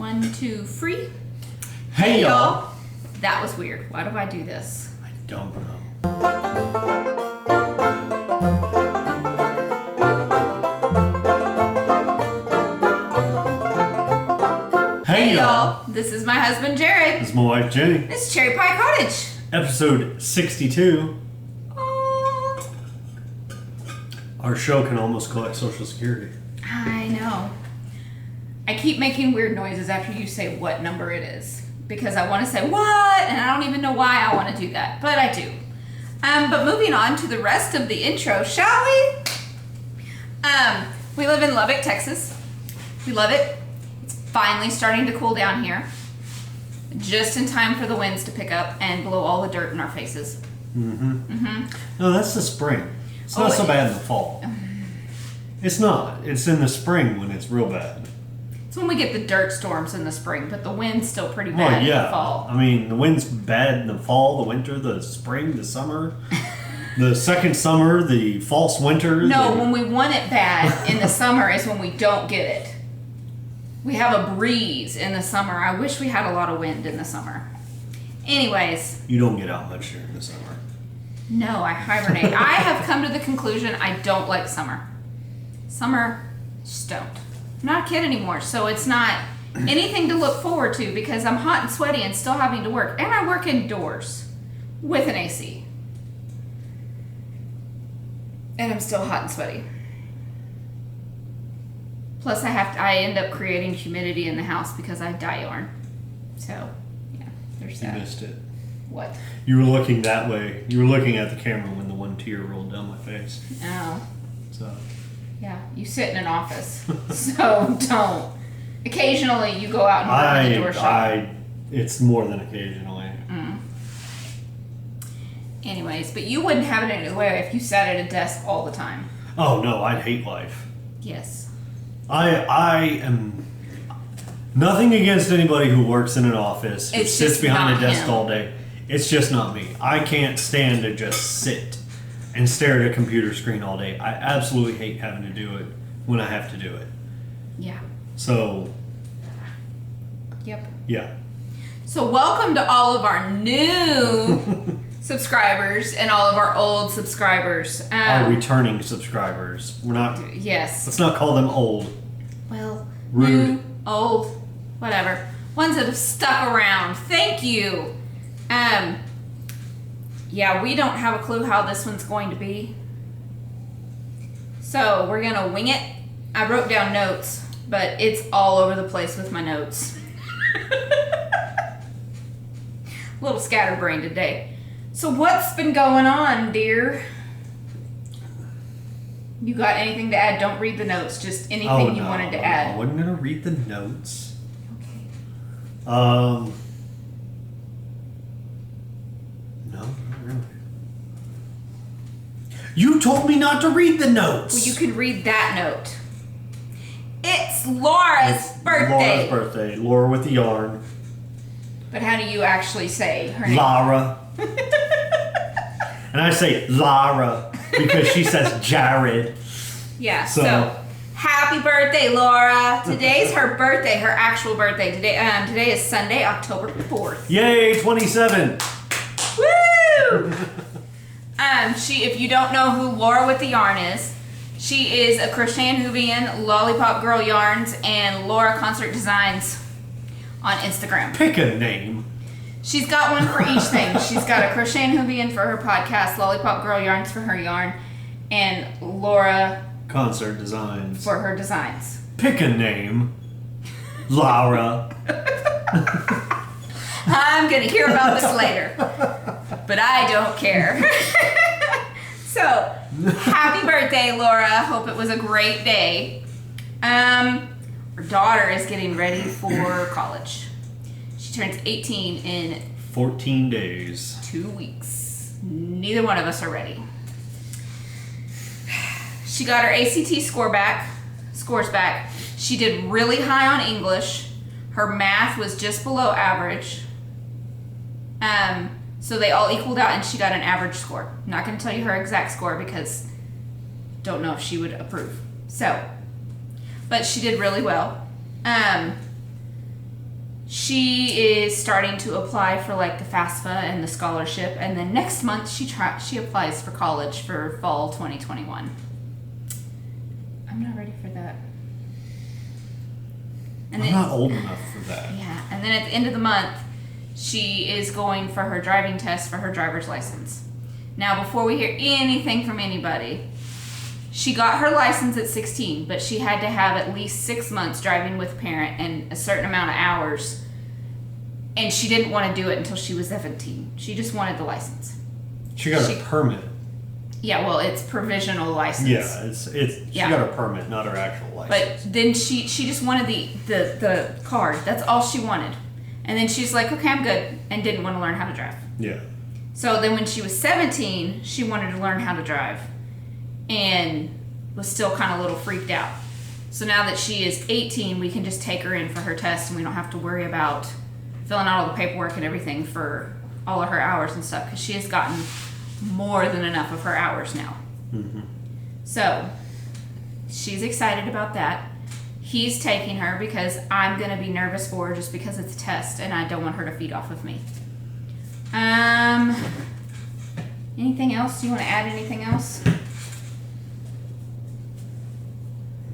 1, 2, 3. Hey y'all. That was weird. Why do I do this? I don't know. Hey y'all. This is my husband Jared. This is my wife Jenny. This is Cherry Pie Cottage. Episode 62. Oh, Our show can almost collect Social Security. I know. I keep making weird noises after you say what number it is. Because I want to say what, and I don't even know why I want to do that. But I do. But moving on to the rest of the intro, shall we? We live in Lubbock, Texas. We love it. It's finally starting to cool down here. Just in time for the winds to pick up and blow all the dirt in our faces. No, that's the spring. It's not so bad in the fall. It's not. It's in the spring when it's real bad. It's when we get the dirt storms in the spring, but the wind's still pretty bad in the fall. I mean, the wind's bad in the fall, the winter, the spring, the summer. The second summer, the false winter. No, when we want it bad in the summer is when we don't get it. We have a breeze in the summer. I wish we had a lot of wind in the summer. Anyways. You don't get out much during the summer. No, I hibernate. I have come to the conclusion I don't like summer. Summer, just don't. I'm not a kid anymore, so it's not anything to look forward to because I'm hot and sweaty and still having to work. And I work indoors with an AC. And I'm still hot and sweaty. Plus I end up creating humidity in the house because I dye yarn. So, yeah, there's that. You missed it. What? You were looking that way. You were looking at the camera when the one tear rolled down my face. Oh. So. Yeah, you sit in an office, so don't. Occasionally, you go out and work in the door shop. It's more than occasionally. Anyways, but you wouldn't have it any other way if you sat at a desk all the time. Oh no, I'd hate life. Yes. I am nothing against anybody who works in an office, who sits behind a desk all day. It's just not me. I can't stand to just sit and stare at a computer screen all day. I absolutely hate having to do it when I have to do it. Yeah. So. Yep. Yeah. So welcome to all of our new subscribers and all of our old subscribers. Our returning subscribers. We're not. Yes. Let's not call them old. Well. Rude. New, old, whatever. Ones that have stuck around. Thank you. Yeah, we don't have a clue how this one's going to be. So we're going to wing it. I wrote down notes, but it's all over the place with my notes. A little scatterbrained today. So what's been going on, dear? You got anything to add? Don't read the notes, just anything you wanted to add. I wasn't going to read the notes. Okay. No. You told me not to read the notes. Well, you can read that note. It's Laura's birthday. Laura's birthday. Laura with the yarn. But how do you actually say her name? Lara. And I say Lara because she says Jared. Yeah, so happy birthday, Laura. Today's her birthday, her actual birthday. Today is Sunday, October 4th. Yay, 27. Woo! If you don't know who Laura with the yarn is, she is a Crochet and Hoovian, Lollipop Girl Yarns, and Laura Concert Designs on Instagram. Pick a name. She's got one for each thing. She's got a Crochet and Hoovian for her podcast, Lollipop Girl Yarns for her yarn, and Laura Concert Designs for her designs. Pick a name. Laura. I'm going to hear about this later, but I don't care. So, happy birthday, Laura. Hope it was a great day. Our daughter is getting ready for college. She turns 18 in 14 days. 2 weeks. Neither one of us are ready. She got her ACT scores back. She did really high on English. Her math was just below average. So they all equaled out and she got an average score. I'm not going to tell you her exact score because don't know if she would approve. So, but she did really well. she is starting to apply for like the FAFSA and the scholarship, and then next month she applies for college for fall 2021. I'm not ready for that. And I'm not old enough for that. Yeah, and then at the end of the month, she is going for her driving test for her driver's license. Now, before we hear anything from anybody, she got her license at 16, but she had to have at least 6 months driving with a parent and a certain amount of hours. And she didn't want to do it until she was 17. She just wanted the license. She got a permit. Yeah, well, it's provisional license. Yeah, she got a permit, not her actual license. But then she just wanted the card. That's all she wanted. And then she's like, okay, I'm good, and didn't want to learn how to drive. Yeah. So then when she was 17, she wanted to learn how to drive and was still kind of a little freaked out. So now that she is 18, we can just take her in for her test, and we don't have to worry about filling out all the paperwork and everything for all of her hours and stuff, because she has gotten more than enough of her hours now. Mm-hmm. So she's excited about that. He's taking her because I'm going to be nervous for her just because it's a test, and I don't want her to feed off of me. Anything else? Do you want to add anything else?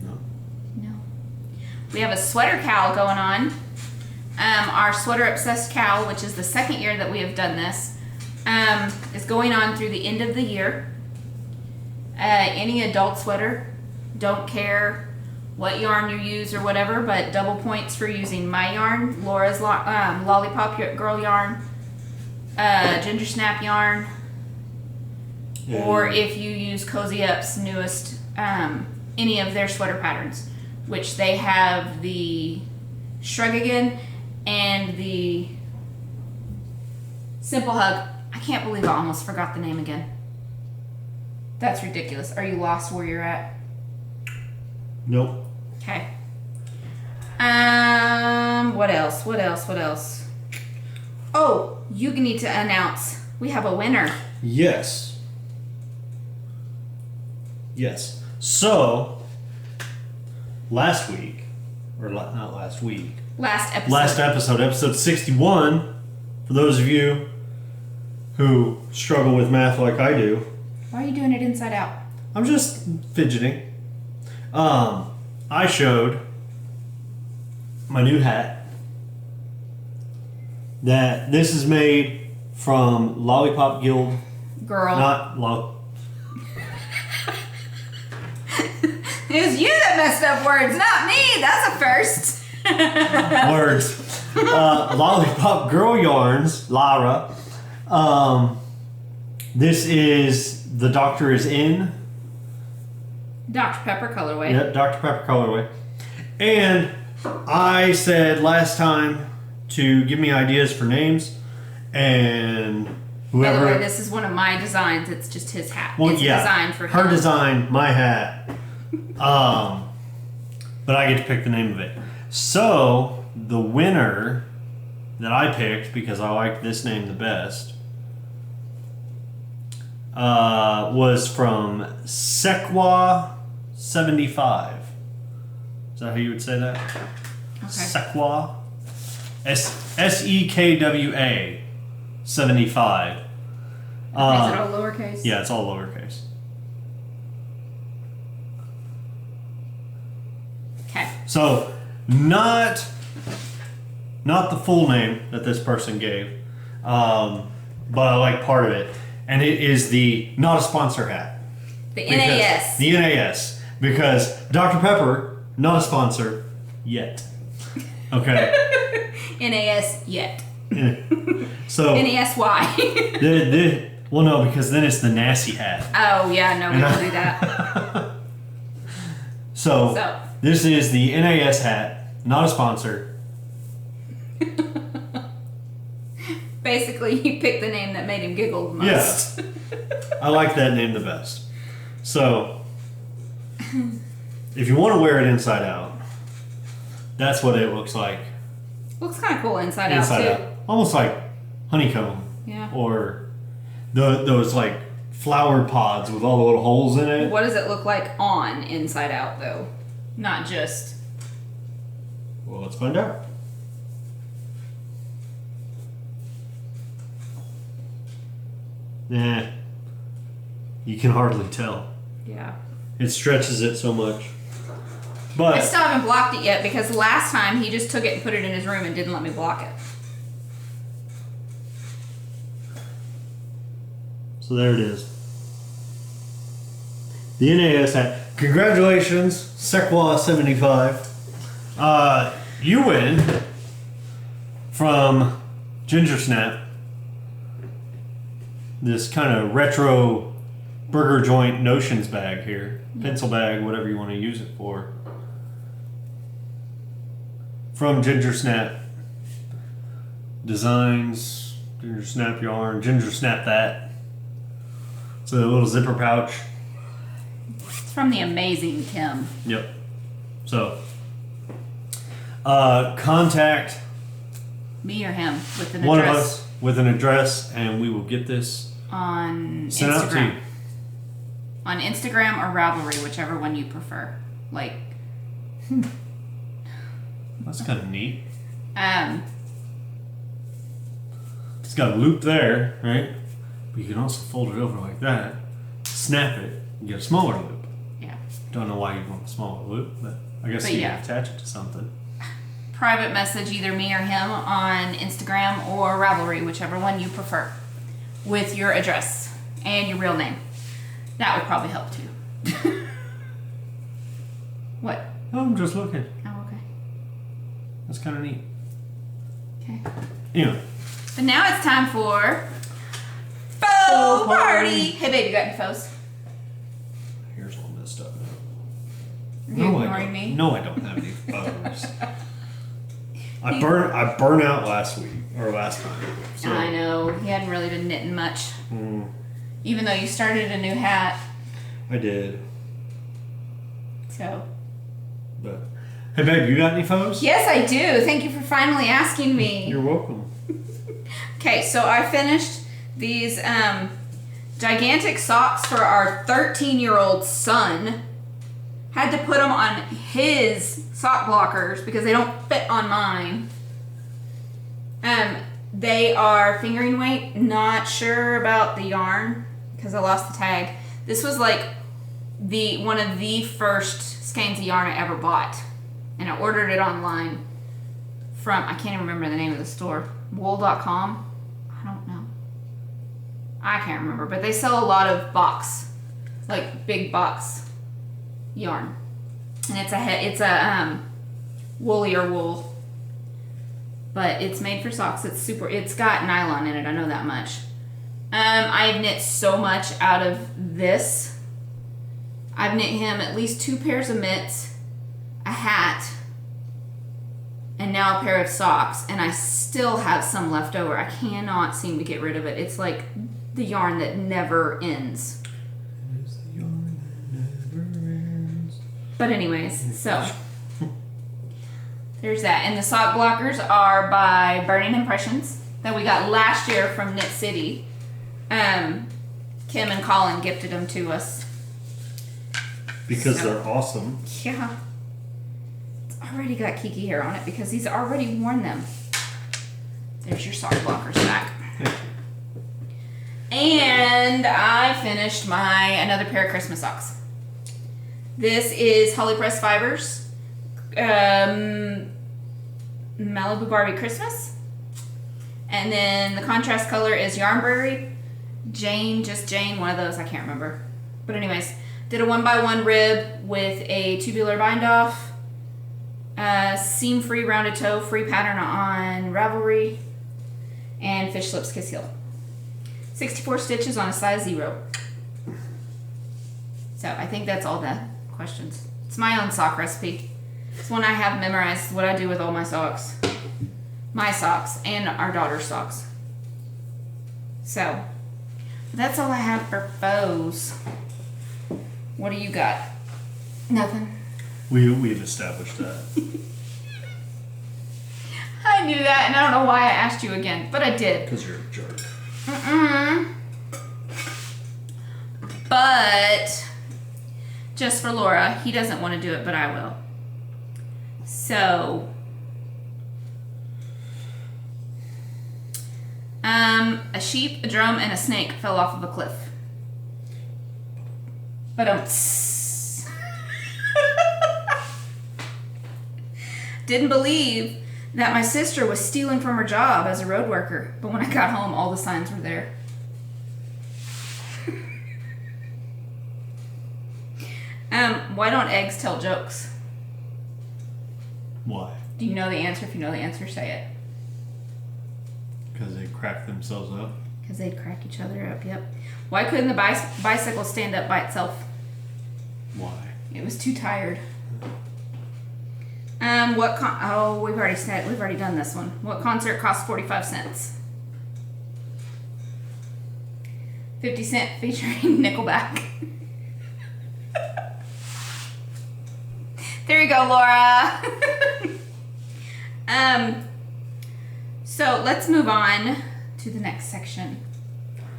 No. We have a sweater cowl going on. Our sweater obsessed cowl, which is the second year that we have done this, is going on through the end of the year. Any adult sweater, don't care what yarn you use or whatever, but double points for using my yarn, Laura's Lollipop Girl yarn, Ginger Snap yarn, or if you use Cozy Up's newest, any of their sweater patterns, which they have the Shrug Again and the Simple Hug. I can't believe I almost forgot the name again. That's ridiculous. Are you lost where you're at? Nope. Okay. What else? Oh, you need to announce we have a winner. Yes. So, last episode, episode 61, for those of you who struggle with math like I do. Why are you doing it inside out? I'm just fidgeting. I showed my new hat. That this is made from Lollipop Guild. Girl. Not It was you that messed up words, not me. That's a first. words. Lollipop Girl Yarns, Lara. This is the Doctor is in. Dr. Pepper colorway. Yep, Dr. Pepper colorway. And I said last time to give me ideas for names, and whoever. By the way, this is one of my designs. It's just his hat. Well, it's designed for him. Her design, my hat. But I get to pick the name of it. So the winner that I picked, because I like this name the best, was from Sequa75. Is that how you would say that? Okay. Sequa. SEKWA 75. Is it all lowercase? Yeah, it's all lowercase. Okay. So, not the full name that this person gave, but I like part of it, and it is the not a sponsor hat. The NAS. The NAS, because Dr. Pepper, not a sponsor yet. Okay. NAS yet. So NASY. Well, no, because then it's the Nasty hat. Oh yeah, no, we don't do that. So this is the NAS hat, not a sponsor. Basically, he picked the name that made him giggle the most. Yeah, I like that name the best. So, if you want to wear it inside out, that's what it looks like. Looks kind of cool inside out too. Almost like honeycomb. Yeah. Or those like flower pods with all the little holes in it. What does it look like on inside out though? Not just. Well, let's find out. Nah. You can hardly tell. Yeah. It stretches it so much. I But still haven't blocked it yet because last time he just took it and put it in his room and didn't let me block it. so there it is. The NAS hat. Congratulations, Sequa 75. You win from Ginger Snap. This kind of retro burger joint notions bag here. Pencil bag, whatever you want to use it for. From Ginger Snap Designs, Ginger Snap Yarn, Ginger Snap That. It's a little zipper pouch. It's from the amazing Kim. Yep. So, contact Me or him with an one of address us with an address, and we will get this on sent out to you. Instagram. On Instagram or Ravelry, whichever one you prefer. Like, That's kind of neat. um, It's got a loop there, right? But you can also fold it over like that, snap it, and get a smaller loop. yeah. Don't know why you want a smaller loop, but I guess But you yeah. can attach it to something. Private message either me or him on Instagram or Ravelry, whichever one you prefer, with your address and your real name. That would probably help too. What? Oh, I'm just looking. Oh, okay. That's kind of neat. Okay. Anyway. But now it's time for faux party. Hey, babe, you got any faux? Here's all messed up now. Are you I ignoring don't. me? No, I don't have any photos. I burnt out last week or last time. So, I know. He hadn't really been knitting much. mm, Even though you started a new hat. I did. So. But hey, babe, you got any photos? Yes, I do. Thank you for finally asking me. You're welcome. Okay, so I finished these gigantic socks for our 13-year-old son. Had to put them on his sock blockers because they don't fit on mine. They are fingering weight. Not sure about the yarn because I lost the tag. This was like one of the first skeins of yarn I ever bought, and I ordered it online from, I can't even remember the name of the store, wool.com. I don't know. I can't remember, but they sell a lot of box, like big box yarn, and it's a woolier wool, but it's made for socks. It's got nylon in it. I know that much. I've knit so much out of this. I've knit him at least 2 pairs of mitts, a hat, and now a pair of socks, and I still have some left over. I cannot seem to get rid of it. It's like the yarn that never ends. It's the yarn that never ends. But anyways, so there's that. And the sock blockers are by Burning Impressions that we got last year from Knit City. Kim and Colin gifted them to us. Because they're awesome. Yeah. It's already got Kiki hair on it because he's already worn them. There's your sock blockers back. And I finished another pair of Christmas socks. This is Holly Press Fibers. Malibu Barbie Christmas. And then the contrast color is Yarnberry. Jane, one of those, I can't remember. But anyways, did a 1x1 rib with a tubular bind off. Seam free rounded toe, free pattern on Ravelry. And Fish Lips Kiss Heel. 64 stitches on a size 0. So I think that's all the questions. It's my own sock recipe. It's one I have memorized, what I do with all my socks. My socks and our daughter's socks. So that's all I have for faux. What do you got? Nothing. We've established that. I knew that, and I don't know why I asked you again, but I did. Because you're a jerk. But just for Laura, he doesn't want to do it, but I will. So, A sheep, a drum, and a snake fell off of a cliff. But didn't believe that my sister was stealing from her job as a road worker. But when I got home, all the signs were there. Why don't eggs tell jokes? Why? Do you know the answer? If you know the answer, say it. Because they crack themselves up. Because they'd crack each other up, yep. Why couldn't the bicycle stand up by itself? Why? It was too tired. We've already done this one. What concert costs 45 cents? 50 Cent featuring Nickelback. There you go, Laura. So let's move on to the next section,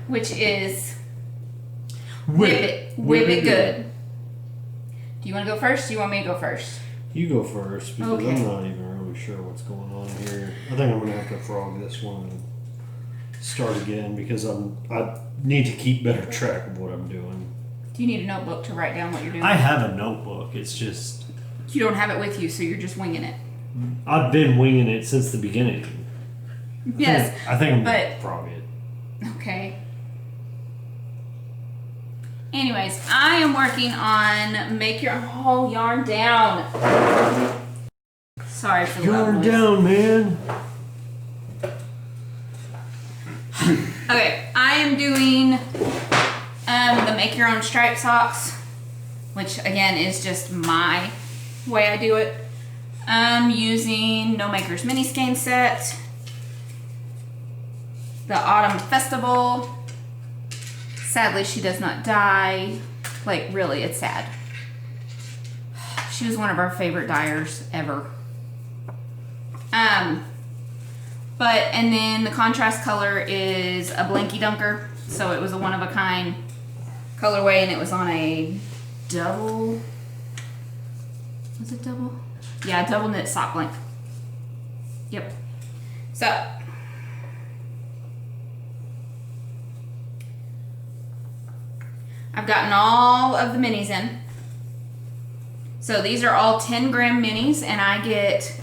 which is Whip It Good. Do you want to go first? Do you want me to go first? You go first, because Okay. I'm not even really sure what's going on here. I think I'm going to have to frog this one and start again, because I need to keep better track of what I'm doing. Do you need a notebook to write down what you're doing? I have a notebook. It's just... You don't have it with you, so you're just winging it. I've been winging it since the beginning. Yes. I think I'm going to frog it. Okay. Anyways, I am working on make your whole yarn down. Sorry for the loud Yarn noise. down, man. Okay, I am doing the make your own stripe socks, which again is just my way I do it. I'm using No Maker's mini skein set, the Autumn Festival. Sadly, she does not die. Like, really, it's sad. She was one of our favorite dyers ever. And then the contrast color is a Blanky Dunker. So it was a one-of-a-kind colorway, and it was on a double... Was it double? Yeah, double knit sock blank. Yep. So... I've gotten all of the minis in. So these are all 10 gram minis, and I get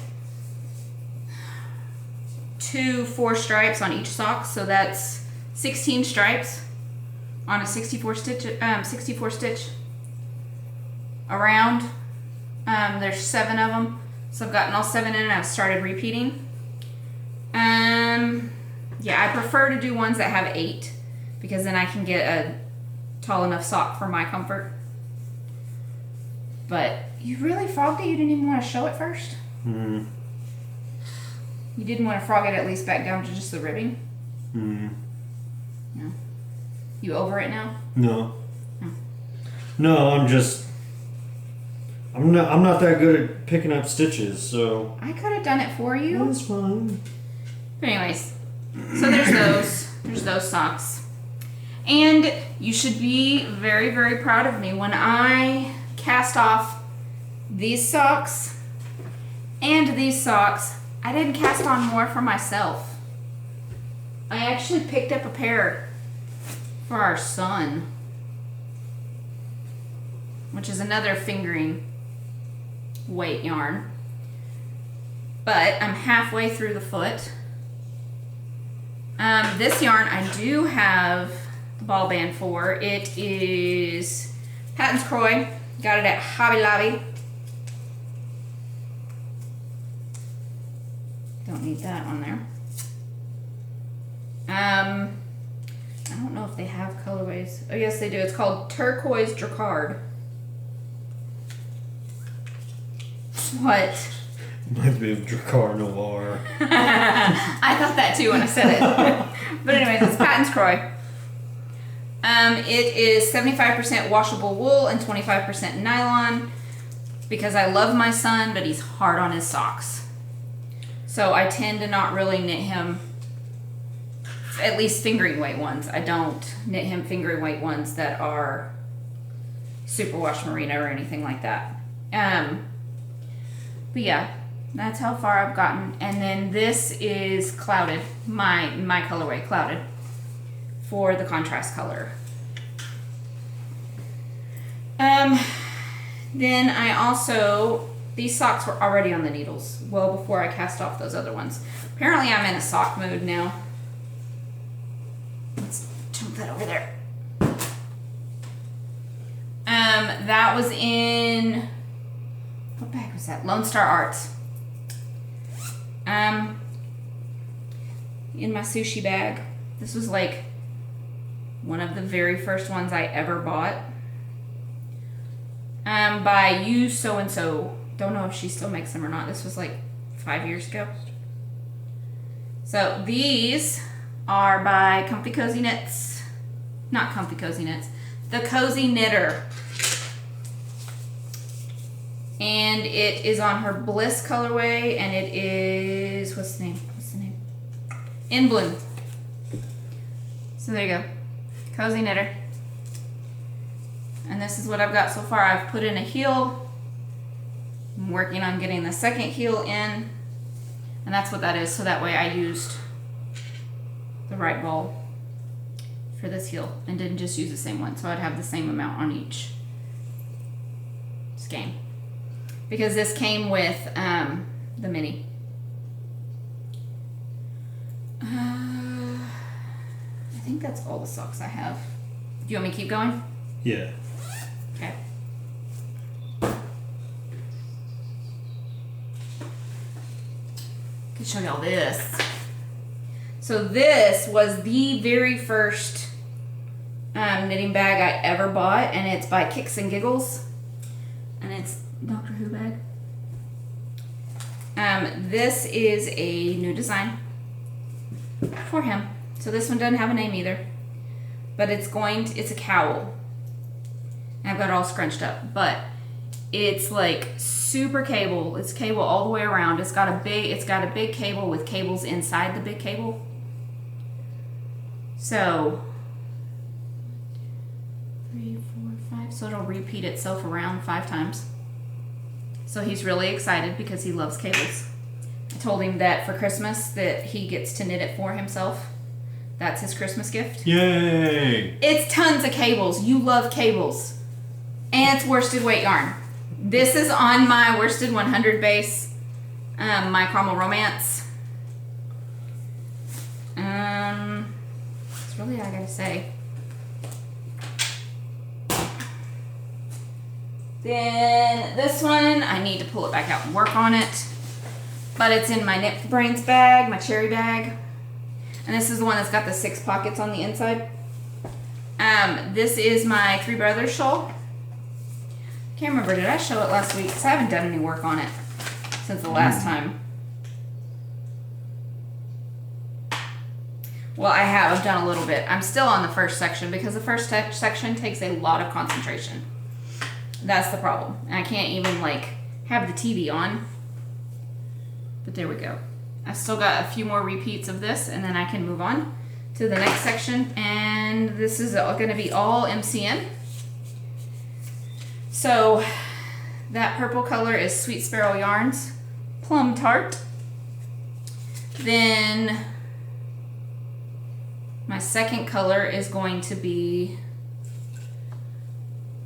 4 stripes on each sock. So that's 16 stripes on a 64 stitch around. There's 7 of them. So I've gotten all 7 in, and I've started repeating. Yeah, I prefer to do ones that have 8, because then I can get a tall enough sock for my comfort. But you really frogged it? You didn't even want to show it first? Mm. You didn't want to frog it at least back down to just the ribbing? Mm. No. You over it now? No. Oh. No, I'm not that good at picking up stitches, so I could have done it for you. that's fine. But anyways, so there's those. There's those socks. And you should be very, very proud of me. When I cast off these socks and these socks, I didn't cast on more for myself. I actually picked up a pair for our son, which is another fingering weight yarn. But I'm halfway through the foot. This yarn I do have the ball band for. It is Patton's Croy. Got it at Hobby Lobby. Don't need that on there. I don't know if they have colorways. Oh yes, they do. It's called Turquoise Jacquard. What? Reminds me of Dracar Noir. I thought that too when I said it. But anyways, it's Patton's Croy. It is 75% washable wool and 25% nylon, because I love my son, but he's hard on his socks. So I tend to not really knit him, at least fingering weight ones. I don't knit him fingering weight ones that are superwash merino or anything like that. But yeah, That's how far I've gotten. And then this is clouded, my colorway, clouded, for the contrast color. Then I also, these socks were already on the needles well before I cast off those other ones. Apparently I'm in a sock mode now. Let's jump that over there. That was in, what bag was that? Lone Star Arts. In my sushi bag. This was like one of the very first ones I ever bought. By You So and So. Don't know if she still makes them or not. This was like 5 years ago. So these are by Comfy Cozy Knits. Not Comfy Cozy Knits. The Cozy Knitter. And it is on her Bliss colorway, and it is, what's the name? In Bloom. So there you go. Cozy Knitter. And this is what I've got so far. I've put in a heel. I'm working on getting the second heel in. And that's what that is. So that way I used the right ball for this heel and didn't just use the same one. So I'd have the same amount on each skein. Because this came with the mini. I think that's all the socks I have. Do you want me to keep going? Yeah. Okay. Can show y'all this. So this was the very first knitting bag I ever bought, and it's by Kicks and Giggles, and it's Doctor Who bag. This is a new design for him. So this one doesn't have a name either, but it's a cowl. And I've got it all scrunched up, but it's like super cable. It's cable all the way around. It's got a big cable with cables inside the big cable. So 3, 4, 5. So it'll repeat itself around 5 times. So he's really excited because he loves cables. I told him that for Christmas that he gets to knit it for himself. That's his Christmas gift. Yay! It's tons of cables. You love cables. And it's worsted weight yarn. This is on my worsted 100 base, my Caramel Romance. That's really all I gotta say. Then this one, I need to pull it back out and work on it. But it's in my Knit Brains bag, my cherry bag. And this is the one that's got the 6 pockets on the inside. This is my Three Brothers shawl. Can't remember, did I show it last week? Because I haven't done any work on it since the last time. Well, I have. I've done a little bit. I'm still on the first section because the first section takes a lot of concentration. That's the problem. And I can't even like have the TV on. But there we go. I've still got a few more repeats of this, and then I can move on to the next section. And this is going to be all MCN. So that purple color is Sweet Sparrow Yarns Plum Tart. Then my second color is going to be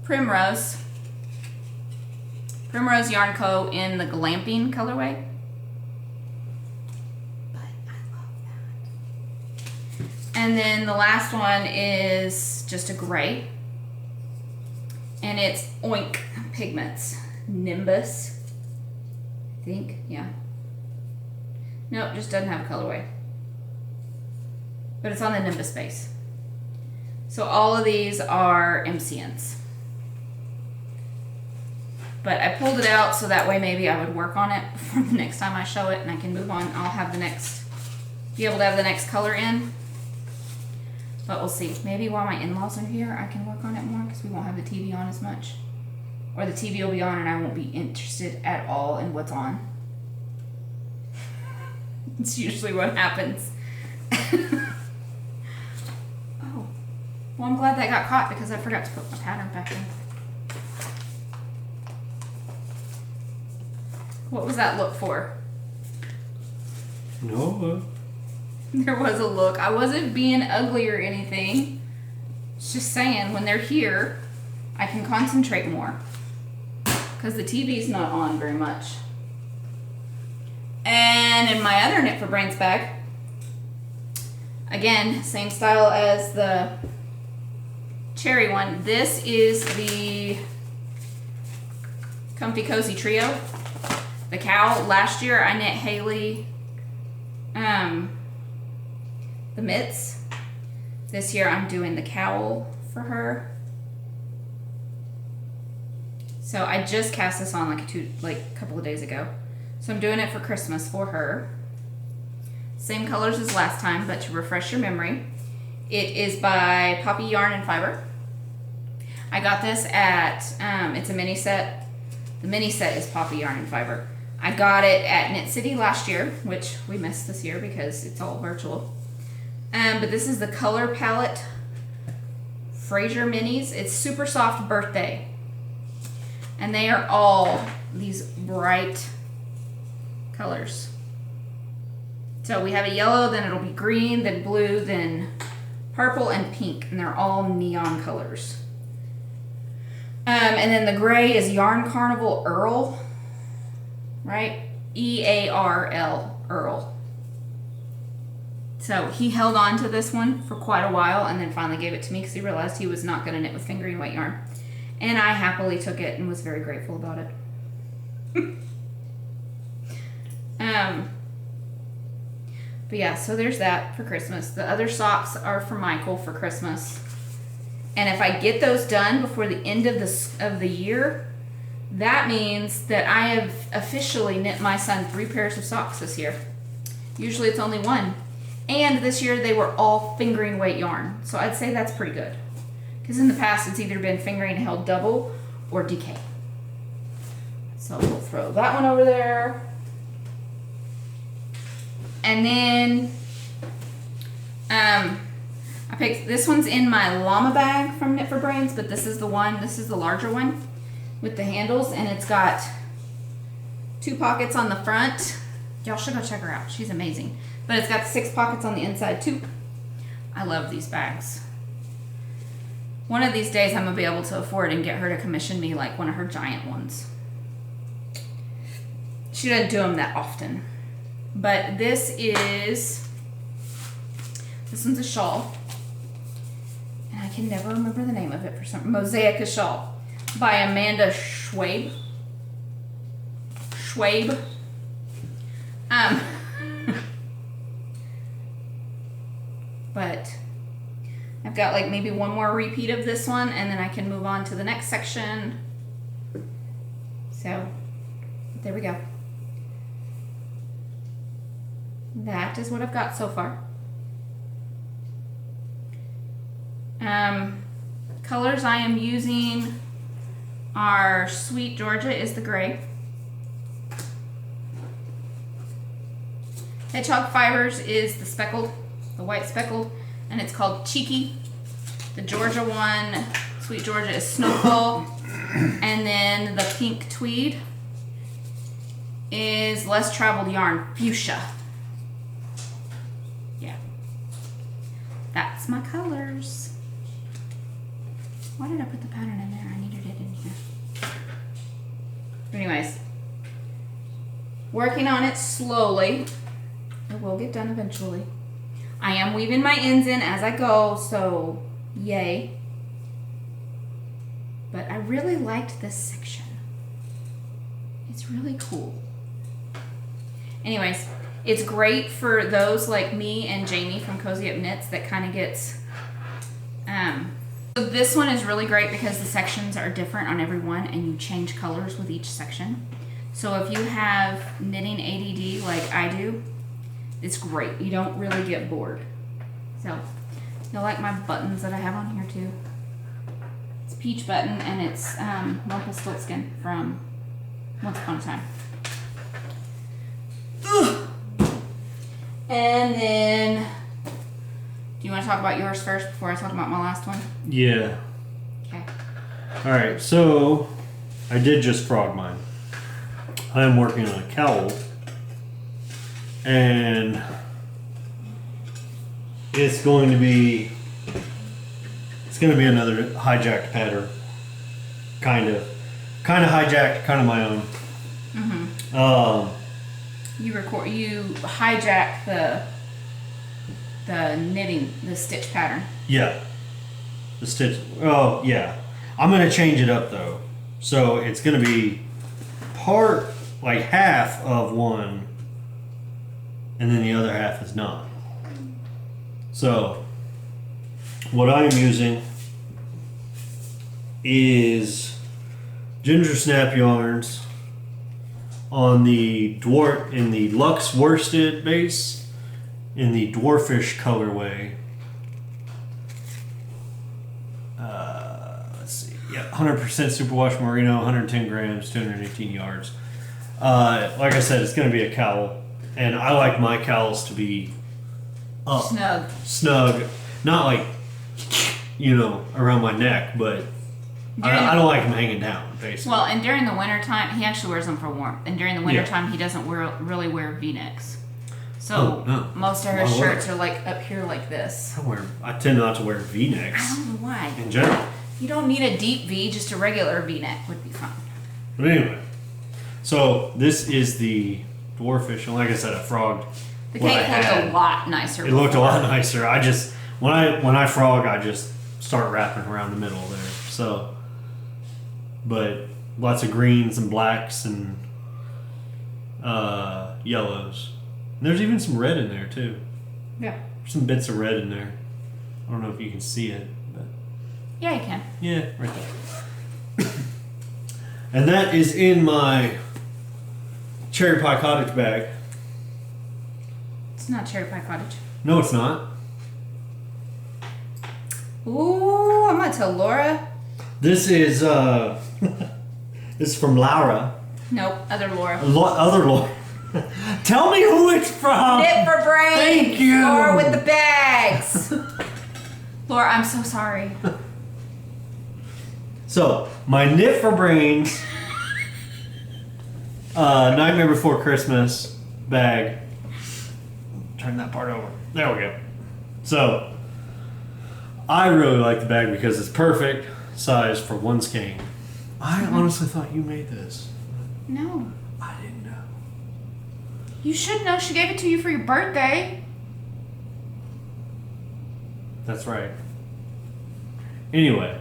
Primrose Yarn Co. in the Glamping colorway. But I love that. And then the last one is just a gray. And it's Oink Pigments. Nimbus. I think, yeah. Nope, just doesn't have a colorway. But it's on the Nimbus base. So all of these are MCNs. But I pulled it out so that way maybe I would work on it for the next time I show it and I can move on. I'll have be able to have the next color in. But we'll see. Maybe while my in-laws are here, I can work on it more because we won't have the TV on as much. Or the TV will be on and I won't be interested at all in what's on. It's usually what happens. Oh. Well, I'm glad that got caught because I forgot to put my pattern back in. What was that look for? No. There was a look. I wasn't being ugly or anything. It's just saying, when they're here, I can concentrate more. Because the TV's not on very much. And in my other Knit for Brains bag, again, same style as the cherry one. This is the Comfy Cozy Trio. The Cowl. Last year I knit Haley the mitts. This year I'm doing the Cowl for her. So I just cast this on like a couple of days ago. So I'm doing it for Christmas for her. Same colors as last time, but to refresh your memory, it is by Poppy Yarn and Fiber. I got this at, it's a mini set. The mini set is Poppy Yarn and Fiber. I got it at Knit City last year, which we missed this year because it's all virtual. But this is the color palette Fraser Minis. It's super soft birthday. And they are all these bright colors. So we have a yellow, then it'll be green, then blue, then purple and pink, and they're all neon colors. And then the gray is Yarn Carnival Earl, right? E-A-R-L, Earl. So he held on to this one for quite a while and then finally gave it to me because he realized he was not going to knit with fingering weight yarn. And I happily took it and was very grateful about it. But yeah, so there's that for Christmas. The other socks are for Michael for Christmas. And if I get those done before the end of the year, that means that I have officially knit my son 3 pairs of socks this year. Usually it's only 1. And this year they were all fingering weight yarn. So I'd say that's pretty good. Because in the past it's either been fingering held double or DK. So we'll throw that one over there. And then I picked, this one's in my llama bag from Knit for Brains, but this is the one, this is the larger one with the handles, and it's got 2 pockets on the front. Y'all should go check her out. She's amazing. But it's got 6 pockets on the inside too. I love these bags. One of these days I'm gonna be able to afford and get her to commission me like one of her giant ones. She doesn't do them that often. But this one's a shawl. And I can never remember the name of it for some, Mosaic Shawl by Amanda Schwabe. But I've got like maybe one more repeat of this one and then I can move on to the next section. So there we go. That is what I've got so far. Colors I am using are Sweet Georgia is the gray. Hedgehog Fibers is the speckled, the white speckled, and it's called Cheeky. The Georgia one, Sweet Georgia, is Snowfall. And then the pink tweed is Less Traveled Yarn, Fuchsia. Yeah. That's my colors. Why did I put the pattern in there? I needed it in here. Anyways, working on it slowly. It will get done eventually. I am weaving my ends in as I go, so yay. But I really liked this section. It's really cool. Anyways, it's great for those like me and Jamie from Cozy Up Knits that kind of gets so this one is really great because the sections are different on every one and you change colors with each section. So if you have knitting ADD like I do, it's great. You don't really get bored. So you'll like my buttons that I have on here too. It's Peach Button and it's Rumpelstiltskin from Once Upon a Time. Ugh. And then, do you want to talk about yours first before I talk about my last one? Yeah. Okay. Alright, so I did just frog mine. I am working on a cowl, and it's going to be another hijacked pattern, kind of hijacked, kind of my own. You hijack the knitting, the stitch pattern. Yeah, the stitch. Oh yeah, I'm gonna change it up though, so it's gonna be part, like half of one, and then the other half is not. So what I'm using is ginger snap yarns on the Luxe worsted base in the dwarfish colorway. Let's see. Yeah, 100% superwash merino, 110 grams, 218 yards. Like I said, it's going to be a cowl, and I like my cowls to be up, snug, not like around my neck, but I don't like them hanging down, basically. Well, and during the wintertime, he actually wears them for warmth. And during the wintertime, he doesn't really wear V-necks. So most of her shirts are like up here like this. I tend not to wear V-necks. I don't know why. In general. You don't need a deep V, just a regular V-neck would be fine. But anyway, so this is the dwarfish, and like I said, I frogged. The cake looked a lot nicer. It looked a lot nicer. I just when I frog, I just start wrapping around the middle there. So, but lots of greens and blacks and yellows. And there's even some red in there too. Yeah. There's some bits of red in there. I don't know if you can see it, but yeah, you can. Yeah, right there. And that is in my CherryPieCottage bag. It's not CherryPieCottage. No, it's not. Ooh, I'm gonna tell Laura. This is this is from Laura. Nope, other Laura. Other Laura. Tell me who it's from. Knit for Brains. Thank you. Laura with the bags. Laura, I'm so sorry. So, my Knit for Brains Nightmare Before Christmas bag. Turn that part over. There we go. So, I really like the bag because it's perfect size for one skein. I honestly thought you made this. No. I didn't know. You should know. She gave it to you for your birthday. That's right. Anyway.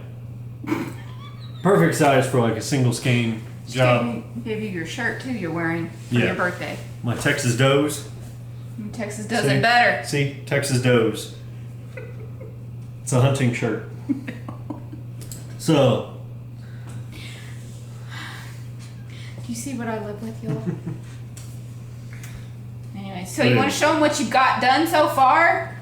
Perfect size for like a single skein job. Gave you your shirt too you're wearing for your birthday. My Texas Does. Texas does it better. See? Texas Does. It's a hunting shirt. So. Do you see what I live with, y'all? Anyway, so you want to show them what you got done so far?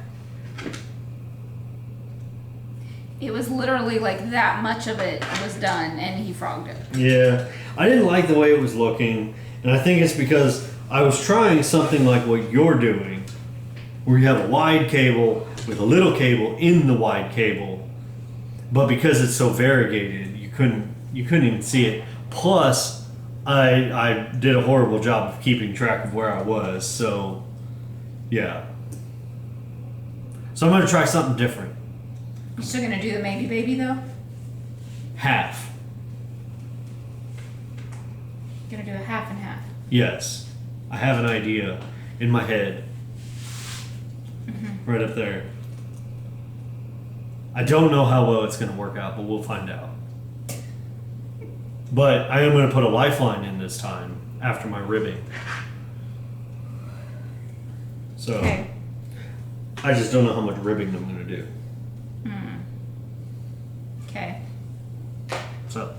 It was literally like that much of it was done, and he frogged it. Yeah. I didn't like the way it was looking, and I think it's because I was trying something like what you're doing, where you have a wide cable with a little cable in the wide cable, but because it's so variegated, you couldn't even see it. Plus, I did a horrible job of keeping track of where I was, so yeah. So I'm gonna try something different. You still gonna do the maybe baby though? Half. You're gonna do a half and half. Yes. I have an idea in my head. Right up there. I don't know how well it's going to work out, but we'll find out. But I am going to put a lifeline in this time after my ribbing. So Okay. I just don't know how much ribbing I'm going to do. Okay. So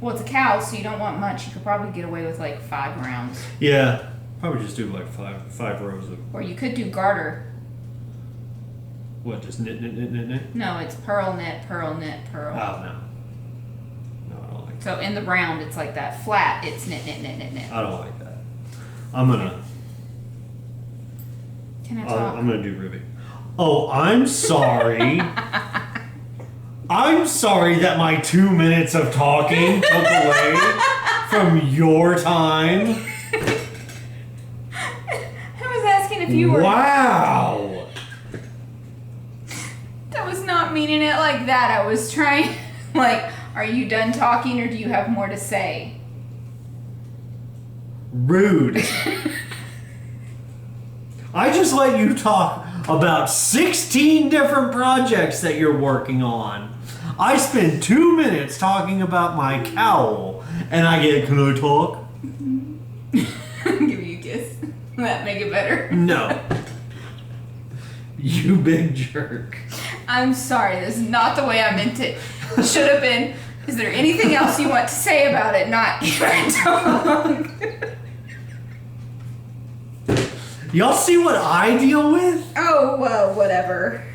Well, it's a cow, so you don't want much. You could probably get away with like 5 rounds. yeah, probably just do like five rows of Or you could do garter. what? Just knit. No, it's purl, knit, purl, knit, purl. Oh no, I don't like that. So in the round, it's like that. Flat, it's knit, knit, knit, knit, knit. I don't like that. I'm gonna Can I talk? I'm gonna do ribbing. Oh, I'm sorry. I'm sorry that my 2 minutes of talking took away from your time. I was asking if you were... Wow. I was not meaning it like that. I was trying, like, are you done talking or do you have more to say? Rude. I just let you talk about 16 different projects that you're working on. I spend 2 minutes talking about my cowl, and I get, can I talk? Give you a kiss. Will that make it better? No. You big jerk. I'm sorry, this is not the way I meant it. Should have been, is there anything else you want to say about it? Not give it tongue. Y'all see what I deal with? Oh, well, whatever.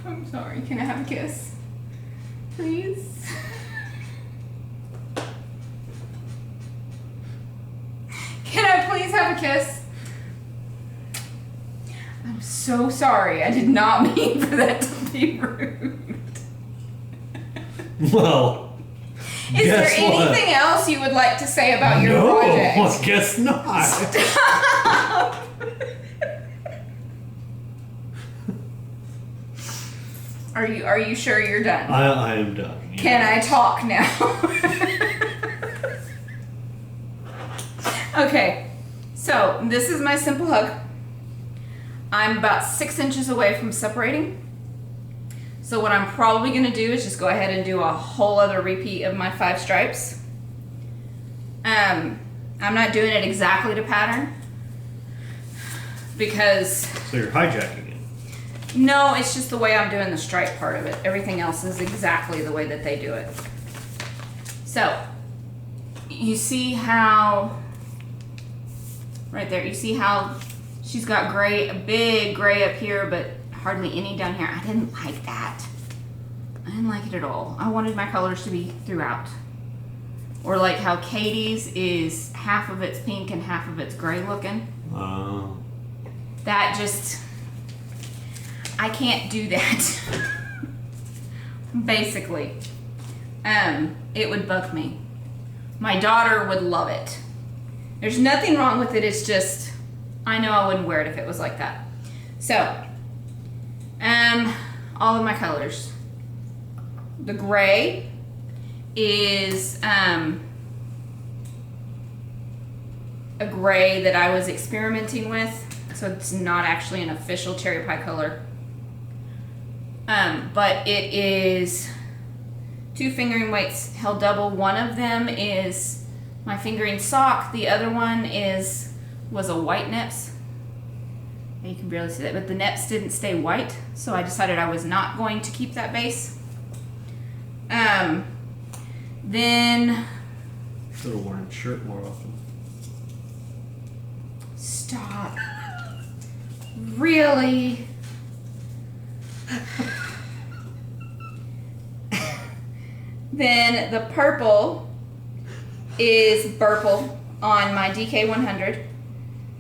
I'm sorry, can I have a kiss? Please? Can I please have a kiss? I'm so sorry. I did not mean for that to be rude. Well, is there anything else you would like to say about your project? No, I guess not. Stop. Are you sure you're done? I am done. Yes. Can I talk now? Okay, so this is my simple hug. I'm about 6 inches away from separating. So what I'm probably gonna do is just go ahead and do a whole other repeat of my 5 stripes. I'm not doing it exactly to pattern because... So you're hijacking it. No, it's just the way I'm doing the stripe part of it. Everything else is exactly the way that they do it. So, you see how... Right there, you see how she's got gray, a big gray up here, but hardly any down here. I didn't like that. I didn't like it at all. I wanted my colors to be throughout. Or like how Katie's is half of it's pink and half of it's gray looking. That just, I can't do that. Basically. It would bug me. My daughter would love it. There's nothing wrong with it, it's just, I know I wouldn't wear it if it was like that. So, all of my colors. The gray is a gray that I was experimenting with, so it's not actually an official cherry pie color. But it is 2 fingering weights held double. One of them is my fingering sock. The other one was a white neps. You can barely see that, but the neps didn't stay white, so I decided I was not going to keep that base. Then Should have worn a shirt more often. stop. Really? Then the purple is Burple on my DK100.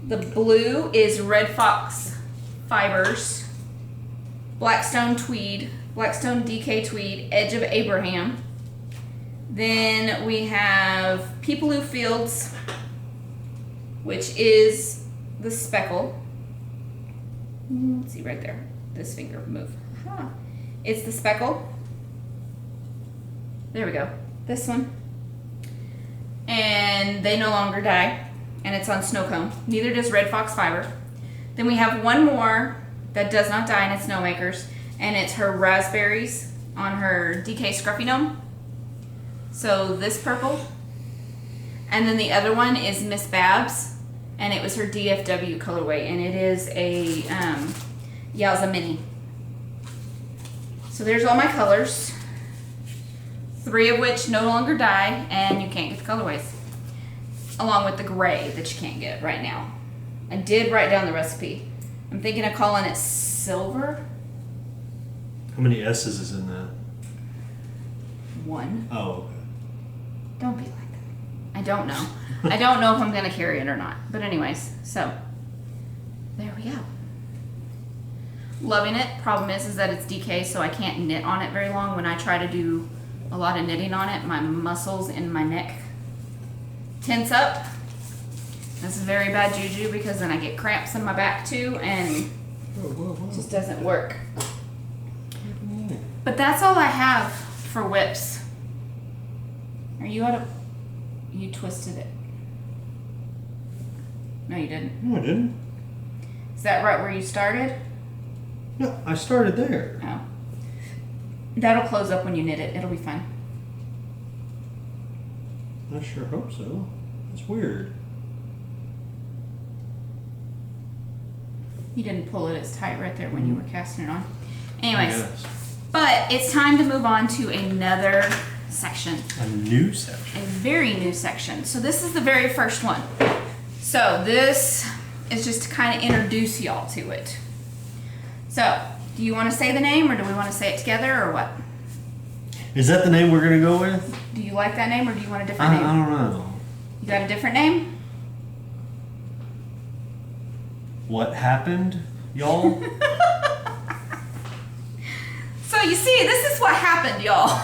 The blue is Red Fox Fibers, Blackstone Tweed, Blackstone DK Tweed, Edge of Abraham. Then we have Peepaloo Fields, which is the speckle. Let's see right there. This finger move. Huh. It's the speckle. There we go. This one. And they no longer die. And it's on snow cone. Neither does Red Fox Fiber. Then we have one more that does not die, and it's Snowmakers. And it's her raspberries on her DK Scruffy Gnome. So this purple. And then the other one is Miss Babs. And it was her DFW colorway. And it is a Yowza Mini. So there's all my colors. 3 of which no longer die, and you can't get the colorways. Along with the gray that you can't get right now. I did write down the recipe. I'm thinking of calling it silver. How many S's is in that? 1. Oh, okay. Don't be like that. I don't know. I don't know if I'm going to carry it or not. But anyways, so there we go. Loving it. Problem is that it's DK, so I can't knit on it very long. When I try to do a lot of knitting on it, my muscles in my neck tense up. This is very bad juju because then I get cramps in my back too, and it just doesn't work. But that's all I have for whips. Are you out of... You twisted it. No, you didn't. No, I didn't. Is that right where you started? No, I started there. Oh. That'll close up when you knit it. It'll be fine. I sure hope so. It's weird. You didn't pull it as tight right there when you were casting it on. Anyways, Yes. but it's time to move on to another section. A new section. A very new section. So this is the very first one. So this is just to kind of introduce y'all to it. So, do you want to say the name, or do we want to say it together, or what? Is that the name we're going to go with? Do you like that name, or do you want a different name? I don't know. You got a different name? What happened, y'all? So you see, this is what happened, y'all.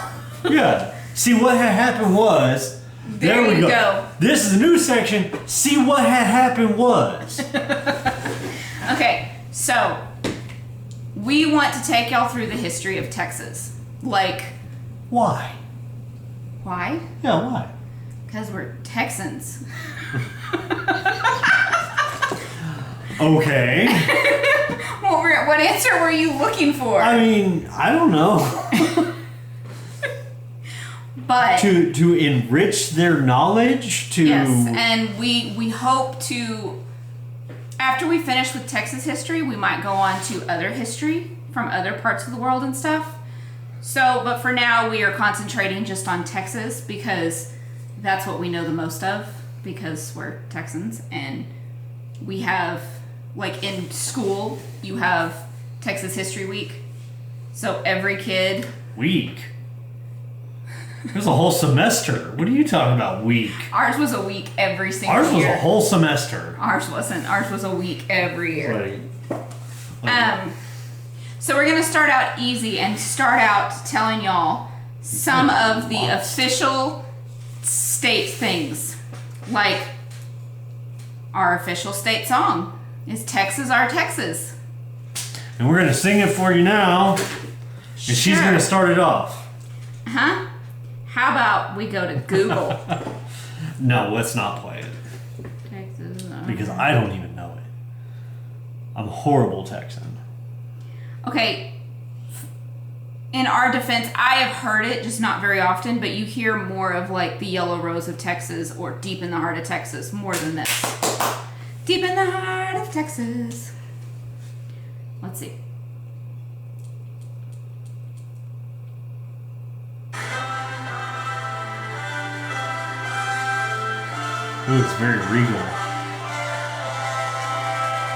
Yeah. See, what had happened was... There we you go. This is a new section. See, what had happened was... Okay, so we want to take y'all through the history of Texas. Like, Why? why? Yeah, why? Because we're Texans. Okay. What answer were you looking for? I mean, I don't know. But to enrich their knowledge, to... yes, and we hope to, after we finish with Texas history, we might go on to other history from other parts of the world and stuff. So, but for now, we are concentrating just on Texas because that's what we know the most of, because we're Texans, and we have, like in school, you have Texas History Week. So every kid... Week? There's a whole semester. What are you talking about, week? Ours was a week every single Ours was year. a whole semester. Ours wasn't. Ours was a week every year. Like, So we're going to start out easy and start out telling y'all some of the official state things. Like, our official state song is Texas Our Texas. and we're going to sing it for you now. And she's going to start it off. Huh? How about we go to Google? No, let's not play it. Texas. Because I don't even know it. I'm a horrible Texan. Okay. In our defense, I have heard it, just not very often, but you hear more of like the Yellow Rose of Texas or Deep in the Heart of Texas more than this. Deep in the Heart of Texas. Let's see. Ooh, it's very regal.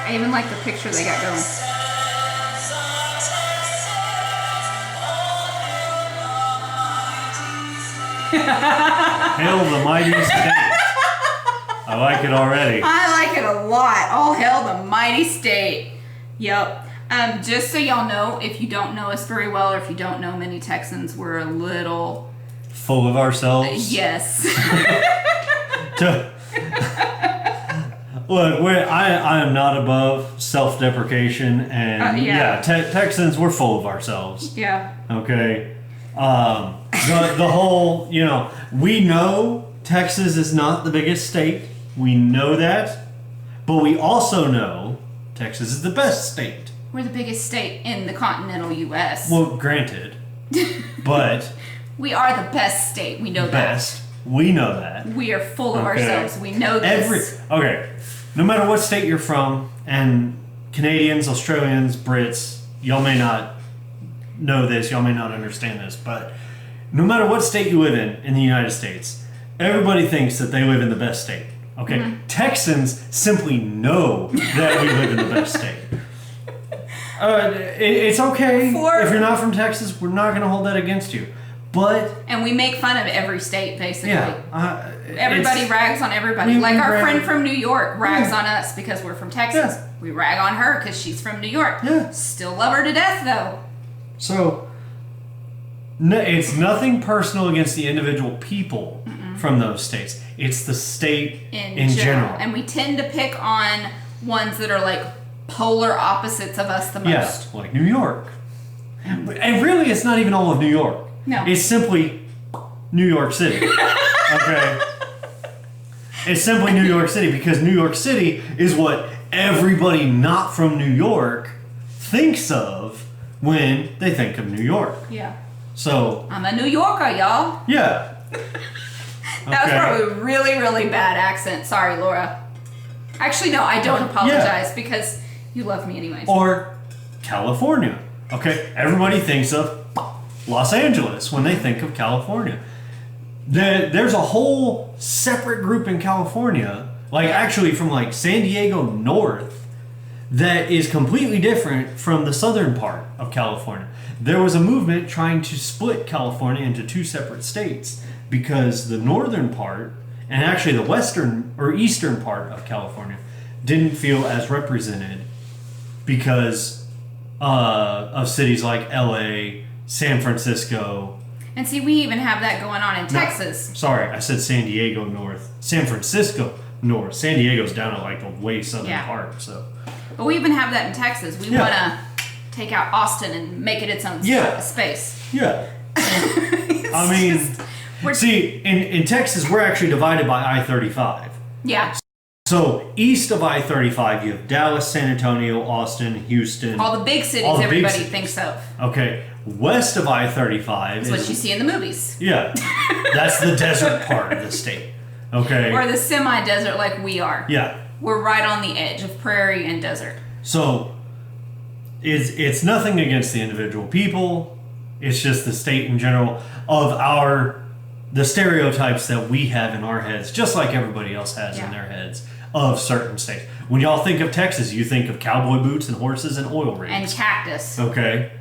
I even like the picture they got going. Hail the mighty state. I like it already. I like it a lot. All hail the mighty state. Yep. Just so y'all know, if you don't know us very well, or if you don't know many Texans, we're a little... Full of ourselves. Yes. Look, I am not above self-deprecation, and Texans, we're full of ourselves. Yeah. Okay, the whole, we know Texas is not the biggest state. We know that, but we also know Texas is the best state. We're the biggest state in the continental U.S. Well, granted, but we are the best state. We know best. We know that. We are full of ourselves. We know this. No matter what state you're from, and Canadians, Australians, Brits, y'all may not know this, y'all may not understand this, but no matter what state you live in the United States, everybody thinks that they live in the best state. Okay? Mm-hmm. Texans simply know that we live in the best state. It's okay if you're not from Texas, we're not going to hold that against you. And we make fun of every state, basically. Yeah. Everybody rags on everybody. Like our friend from New York rags on us because we're from Texas. Yeah. We rag on her because she's from New York. Yeah. Still love her to death, though. So, it's nothing personal against the individual people from those states. It's the state in general. And we tend to pick on ones that are like polar opposites of us the most. Yeah, like New York. And really, it's not even all of New York. No. It's simply New York City. Okay? It's simply New York City because New York City is what everybody not from New York thinks of when they think of New York. Yeah. So. I'm a New Yorker, y'all. Yeah. That was probably a really, really bad accent. Sorry, Laura. Actually, no, I don't apologize because you love me anyways. Or California. Okay? Everybody thinks of Los Angeles when they think of California. There's a whole separate group in California, like actually from like San Diego north, that is completely different from the southern part of California. There was a movement trying to split California into two separate states because the northern part and actually the western or eastern part of California didn't feel as represented because of cities like LA, San Francisco. And see, we even have that going on in Texas. Sorry, I said San Diego north. San Francisco north. San Diego's down at like the way southern part. So, but we even have that in Texas. We want to take out Austin and make it its own space. Yeah. I mean, see, in Texas, we're actually divided by I-35. Yeah. So east of I-35, you have Dallas, San Antonio, Austin, Houston. All the big cities everybody thinks of. Okay. West of I-35 is what you see in the movies. Yeah. That's the desert part of the state. Okay. Or the semi-desert like we are. Yeah. We're right on the edge of prairie and desert. So it's nothing against the individual people. It's just the state in general of the stereotypes that we have in our heads, just like everybody else has in their heads of certain states. When y'all think of Texas, you think of cowboy boots and horses and oil rigs. And cactus. Okay.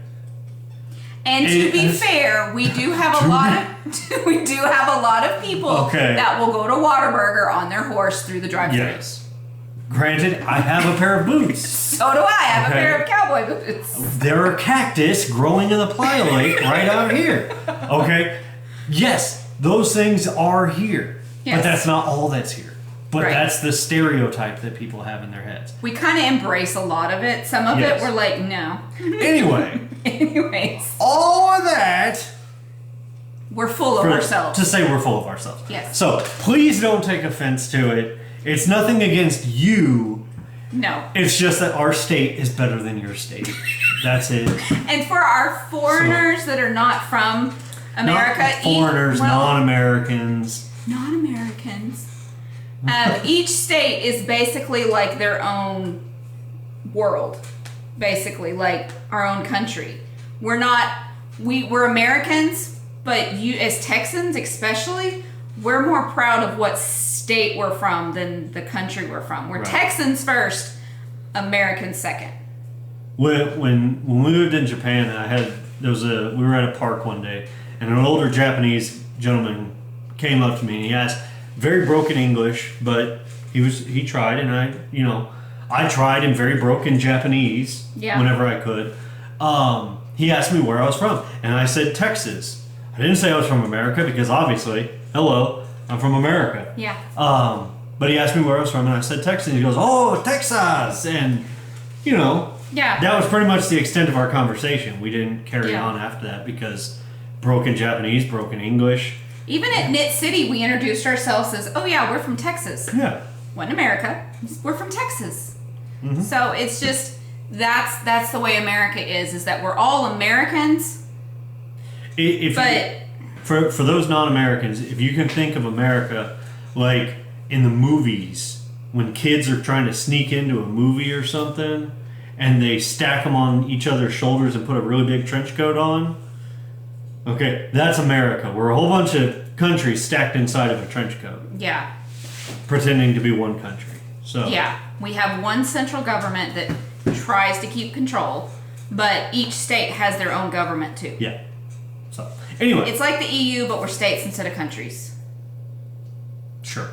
And to be fair, we do have a lot of people that will go to Whataburger on their horse through the drive-thru. Yes. Granted, I have a pair of boots. So do I. I have a pair of cowboy boots. There are cactus growing in the playa lake right out here. Okay? Yes, those things are here. Yes. But that's not all that's here. But that's the stereotype that people have in their heads. We kind of embrace a lot of it. Some of it we're like, no. Anyways. All of that. We're full of ourselves. To say we're full of ourselves. Yes. So please don't take offense to it. It's nothing against you. No. It's just that our state is better than your state. That's it. And for our foreigners that are not from America. Not foreigners, non-Americans. Non-Americans. Each state is basically like their own world. Basically, like our own country. We're Americans, but you as Texans especially, we're more proud of what state we're from than the country we're from. We're Texans first, Americans second. When we lived in Japan, we were at a park one day, and an older Japanese gentleman came up to me and he asked, very broken English, but he tried, and I tried in very broken Japanese whenever I could. He asked me where I was from, and I said Texas. I didn't say I was from America because obviously, hello, I'm from America. Yeah. But he asked me where I was from, and I said Texas. He goes, "Oh, Texas," and that was pretty much the extent of our conversation. We didn't carry on after that because broken Japanese, broken English. Even at Knit City, we introduced ourselves as, "Oh yeah, we're from Texas." Yeah. When America, we're from Texas. Mm-hmm. So it's just that's the way America is that we're all Americans. For those non-Americans, if you can think of America like in the movies, when kids are trying to sneak into a movie or something, and they stack them on each other's shoulders and put a really big trench coat on. Okay, that's America. We're a whole bunch of countries stacked inside of a trench coat. Yeah. Pretending to be one country. So yeah, we have one central government that tries to keep control, but each state has their own government too. Yeah. So Anyway. It's like the EU, but we're states instead of countries. Sure.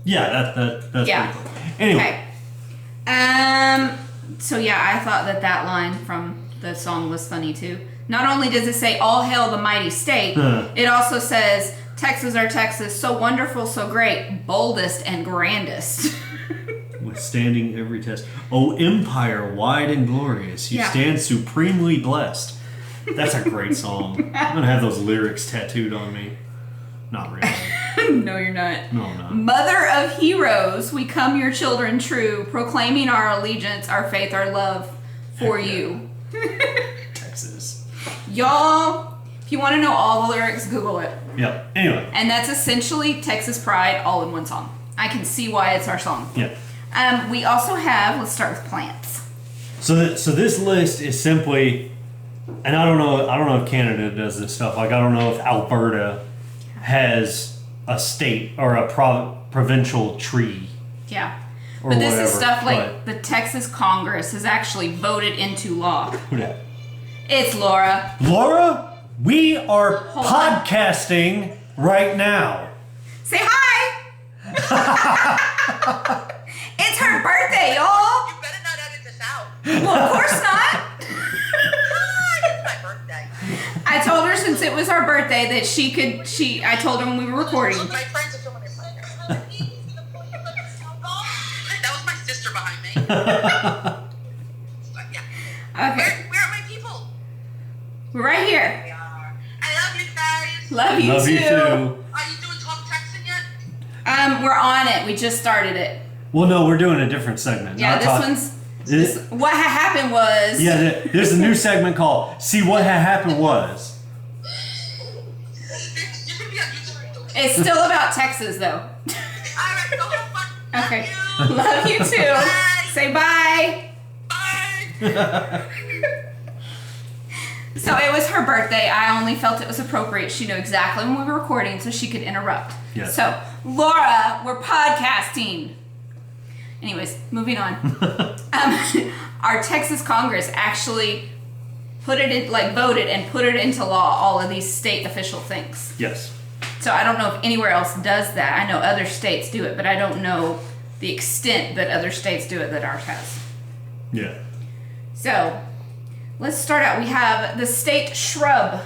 Yeah, that's pretty cool. Anyway. Okay. So yeah, I thought that line from the song was funny too. Not only does it say "All hail the mighty state," it also says "Texas, our Texas, so wonderful, so great, boldest and grandest." Withstanding every test. Oh, empire wide and glorious, you stand supremely blessed. That's a great song. I'm gonna have those lyrics tattooed on me. Not really. No, you're not. No, I'm not. Mother of heroes, we come your children true, proclaiming our allegiance, our faith, our love for you. Texas. Y'all, if you want to know all the lyrics, Google it. Yep. Anyway. And that's essentially Texas Pride all in one song. I can see why it's our song. Yeah. We also have, let's start with plants. So this list is simply, and I don't know if Canada does this stuff. Like I don't know if Alberta has a state or a provincial tree. Yeah. Or but this whatever, is stuff like the Texas Congress has actually voted into law. Who that? It's Laura. Laura, we are podcasting right now. Say hi. It's her birthday, y'all. You better not edit this out. Well, of course not. It's my birthday. I told her since it was her birthday that I told her when we were recording. My friends are filming their birthday. That was my sister behind me. But yeah. Okay. Where are my people? We're right here. They are. I love you guys. Love you Love too. you too. Are you doing Talk Texan yet? We're on it. We just started it. Well, no, we're doing a different segment. Yeah, what happened was... Yeah, there's a new segment called See What Happened Was. You can be on YouTube. It's still about Texas, though. Alright, go have fun. Okay. Love you. Love you too. Bye. Say bye. Bye. So it was her birthday. I only felt it was appropriate. She knew exactly when we were recording, so she could interrupt. Yes. So, Laura, we're podcasting. Anyways, moving on. Our Texas Congress actually voted and put it into law, all of these state official things. Yes. So I don't know if anywhere else does that. I know other states do it, but I don't know the extent that other states do it that ours has. Yeah. So, let's start out. We have the state shrub,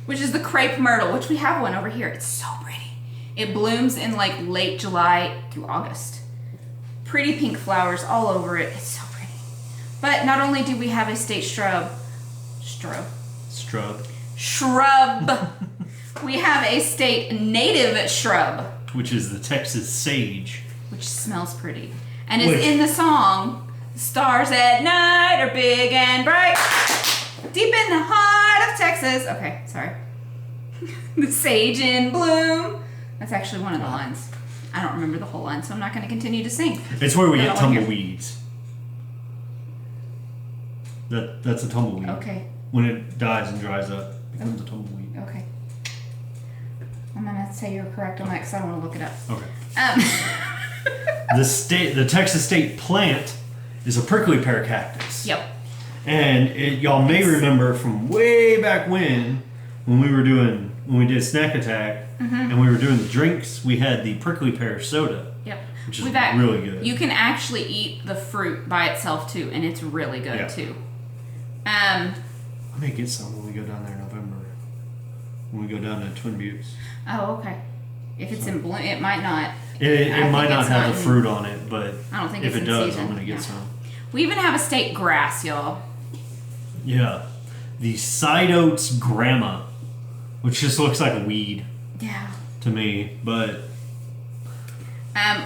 which is the crepe myrtle, which we have one over here. It's so pretty. It blooms in like late July through August. Pretty pink flowers all over it. It's so pretty. But not only do we have a state shrub, we have a state native shrub, which is the Texas sage, which smells pretty, and is in the song "Stars at Night are big and bright, deep in the heart of Texas." Okay, sorry. The sage in bloom. That's actually one of the lines. I don't remember the whole line, so I'm not going to continue to sing. It's where we get tumbleweeds. That's a tumbleweed. Okay. When it dies and dries up, it becomes a tumbleweed. Okay. I'm going to say you're correct on that because I don't want to look it up. Okay. The Texas state plant is a prickly pear cactus. Yep. And y'all may remember from way back when we did Snack Attack and we were doing the drinks, we had the prickly pear soda. Yep. Which is really good. You can actually eat the fruit by itself too, and it's really good too. I may get some when we go down there in November. When we go down to Twin Buttes. Oh, okay. If it's in bloom, it might not. It might not have the fruit on it, but I don't think if it's it in does, season. I'm gonna get some. We even have a state grass, y'all. Yeah, the side oats grama, which just looks like a weed. Yeah. To me, but.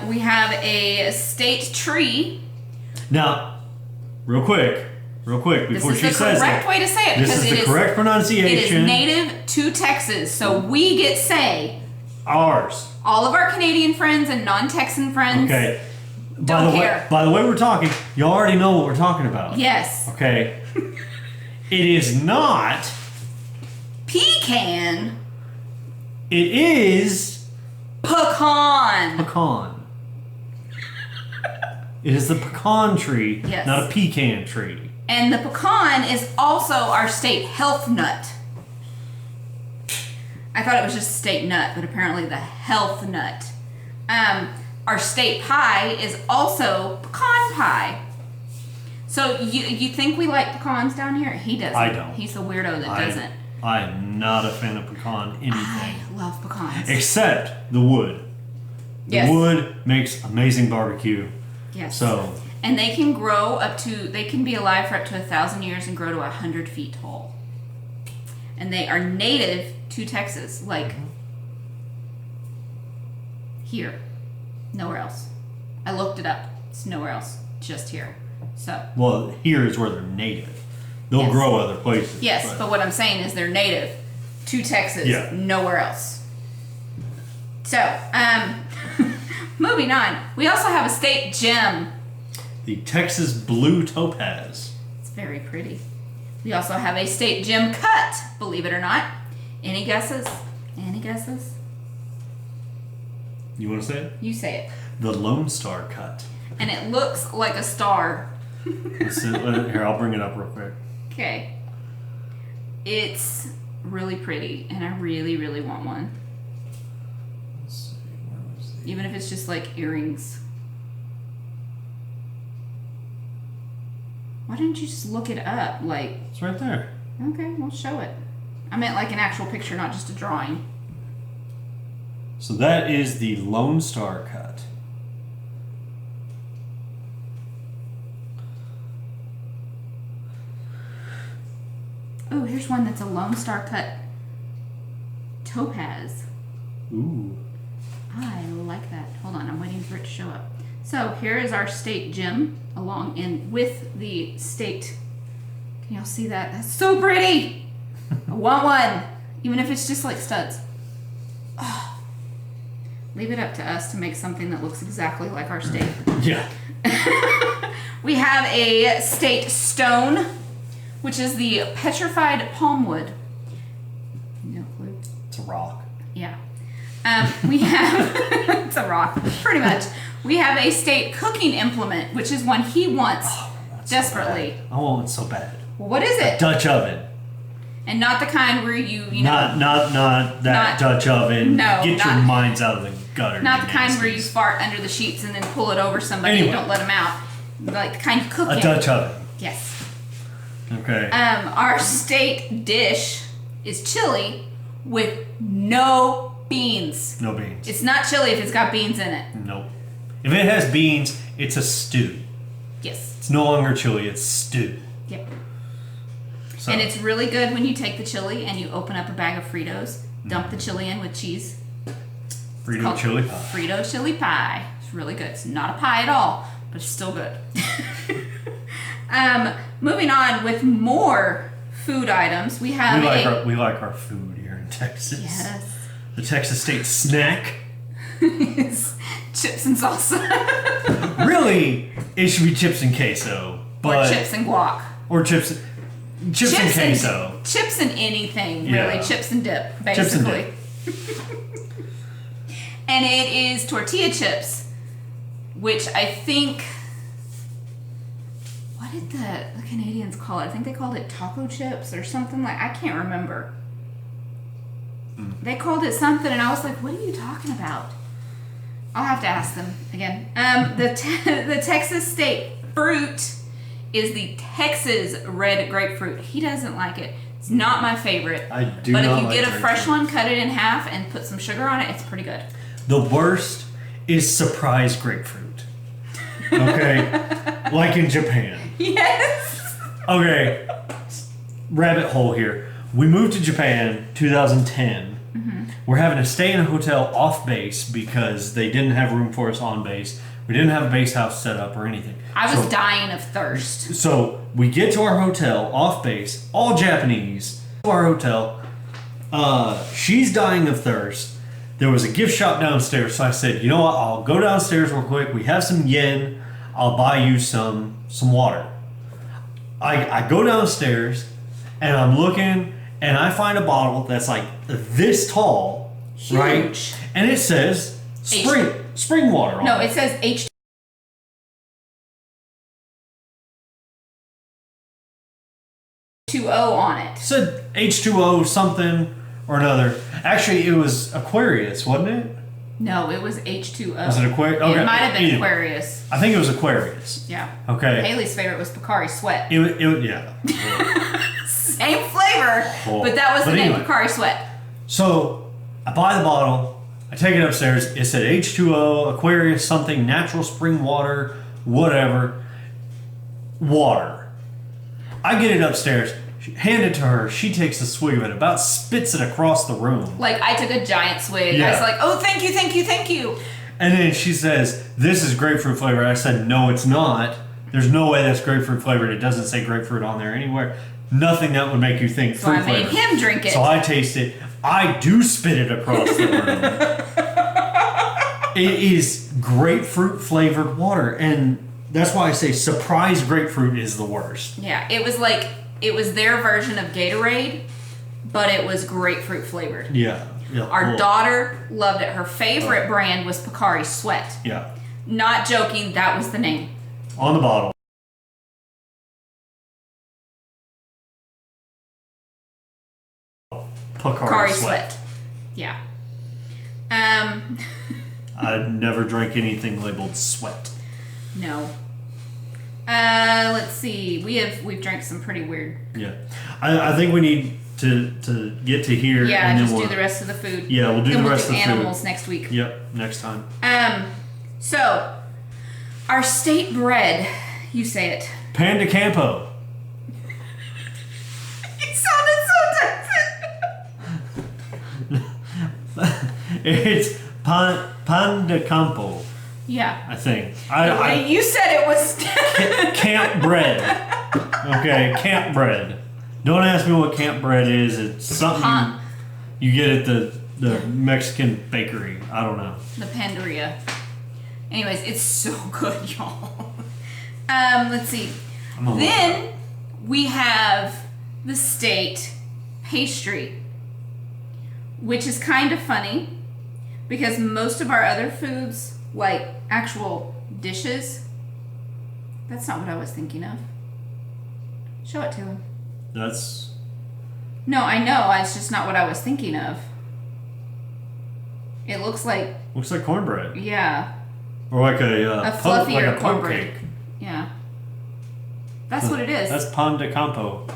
We have a state tree. Now, real quick, before she says it. This is the correct way to say it. This is the correct pronunciation. It is native to Texas, so we get say. Ours. All of our Canadian friends and non-Texan friends. Okay. Don't care. By the way we're talking, y'all already know what we're talking about. Yes. Okay. It is not. Pecan. It is. Pecan. It is the pecan tree, yes. Not a pecan tree. And the pecan is also our state health nut. I thought it was just state nut, but apparently the health nut. Our state pie is also pecan pie. So you think we like pecans down here? He doesn't. I don't. He's the weirdo that doesn't. I am not a fan of pecan anything. I love pecans. Except the wood. Yes. The wood makes amazing barbecue. Yes. So. And they can grow they can be alive for up to 1,000 years and grow to 100 feet tall. And they are native to Texas, like here. Nowhere else. I looked it up. It's nowhere else. Just here. So. Well, here is where they're native. They'll Yes. grow other places. Yes, but what I'm saying is they're native to Texas, Yeah. nowhere else. So, moving on. We also have a state gem. The Texas Blue Topaz. It's very pretty. We also have a state gem cut, believe it or not. Any guesses? Any guesses? You want to say it? You say it. The Lone Star cut. And it looks like a star. Here, I'll bring it up real quick. Okay. It's really pretty, and I really, really want one. Let's see, where was the... Even if it's just like earrings. Why didn't you just look it up? Like, It's right there. okay, we'll show it. I meant like an actual picture, not just a drawing. So that is the Lone Star cut. Oh, here's one that's a Lone Star cut topaz. Ooh. I like that. Hold on, I'm waiting for it to show up. So here is our state gem along in with the state. Can y'all see that? That's so pretty. I want one, even if it's just like studs. Oh. Leave it up to us to make something that looks exactly like our state. Yeah. We have a state stone, which is the petrified palm wood. No clue. It's a rock. Yeah. We have, it's a rock, pretty much. We have a state cooking implement, which is one he wants That's desperately. So bad. I want it so bad. Well, what is it? Dutch oven. And not the kind where you know. Not that Not- Dutch oven. No, Get your not- minds out of the gutter. Not you the kind where you nasties. fart under the sheets and then pull it over somebody Anyway. and don't let them out. Like the kind you cook in. A Dutch oven. Yes. Okay. Our state dish is chili with no beans. No beans. It's not chili if it's got beans in it. Nope. If it has beans, it's a stew. Yes. It's no longer chili, it's stew. Yep. So, And it's really good when you take the chili and you open up a bag of Fritos, dump the chili in with cheese. Frito called chili pie. Frito chili pie. It's really good. It's not a pie at all, but it's still good. Moving on with more food items, we have We like our food here in Texas. Yes. The Texas State snack. Chips and salsa. Really, it should be chips and queso. But, or chips and guac. Or chips and queso. Chips and anything, really. Yeah. Chips and dip, basically. Chips and dip. And it is tortilla chips, which I think... What did the Canadians call it? I think they called it taco chips or something like... I can't remember. They called it something, and I was like, what are you talking about? I'll have to ask them again. The Texas State fruit is the Texas red grapefruit. He doesn't like it. It's not my favorite. I do But not if you like get a fresh grapefruit. one, cut it in half, and put some sugar on it, it's pretty good. The worst is surprise grapefruit. Okay? Like in Japan. Yes. Okay. Rabbit hole here. We moved to Japan 2010. We're having to stay in a hotel off base because they didn't have room for us on base. We didn't have a base house set up or anything. I was So- dying of thirst. So we get to our hotel off base, all Japanese. To our hotel. She's dying of thirst. There was a gift shop downstairs, so I said, you know what? I'll go downstairs real quick. We have some yen. I'll buy you some water. I go downstairs and I'm looking and I find a bottle that's like this tall, right? Huge. And it says spring water on No, it. it says H2O on it. It said H2O something, or another. Actually, it was Aquarius, wasn't it? No, it was H2O. Was it Aquarius? Okay. It might have been Either. Aquarius. I think it was Aquarius. Yeah. Okay. Haley's favorite was Pocari Sweat. Yeah. Same flavor, Oh. but that was the But name, anyway. Pocari Sweat. So I buy the bottle. I take it upstairs. It said H2O, Aquarius, something, natural spring water, whatever. Water. I get it upstairs. Hand it to her. She takes a swig of it. About spits it across the room. Like, I took a giant swig. Yeah. I was like, oh, thank you, thank you, thank you. And then she says, "This is grapefruit flavor." I said, "No, it's not. There's no way that's grapefruit flavored. It doesn't say grapefruit on there anywhere. Nothing that would make you think So fruit I made flavor." him drink it. So I taste it. I do spit it across the room. It is grapefruit flavored water, and that's why I say surprise grapefruit is the worst. Yeah, it was like, it was their version of Gatorade, but it was grapefruit flavored. Yeah. Our daughter loved it. Her favorite brand was Pocari Sweat. Yeah. Not joking, that was the name. On the bottle. Pocari Sweat. Yeah. I never drank anything labeled sweat. No. Let's see. We've drank some pretty weird. Yeah. I think we need to get to here. Yeah, and then just we'll do the rest of the food. Yeah, we'll do then the we'll rest do of the animals food. next week. Yep, next time. So our state bread, you say it. Pan de Campo. It sounded so Texan. It's pan de Campo, Yeah. I think. You said it was. Camp bread. Okay, camp bread. Don't ask me what camp bread is. It's something you get at the Mexican bakery. I don't know. The Pandaria. Anyways, it's so good, y'all. Let's see. Then we have the state pastry, which is kind of funny because most of our other foods, like actual dishes, that's not what I was thinking of. Show it to him. That's... No, I know. It's just not what I was thinking of. It looks like... Looks like cornbread. Yeah. Or like a fluffier like a poke cornbread. cake. Yeah. That's what it is. That's pan de Campo.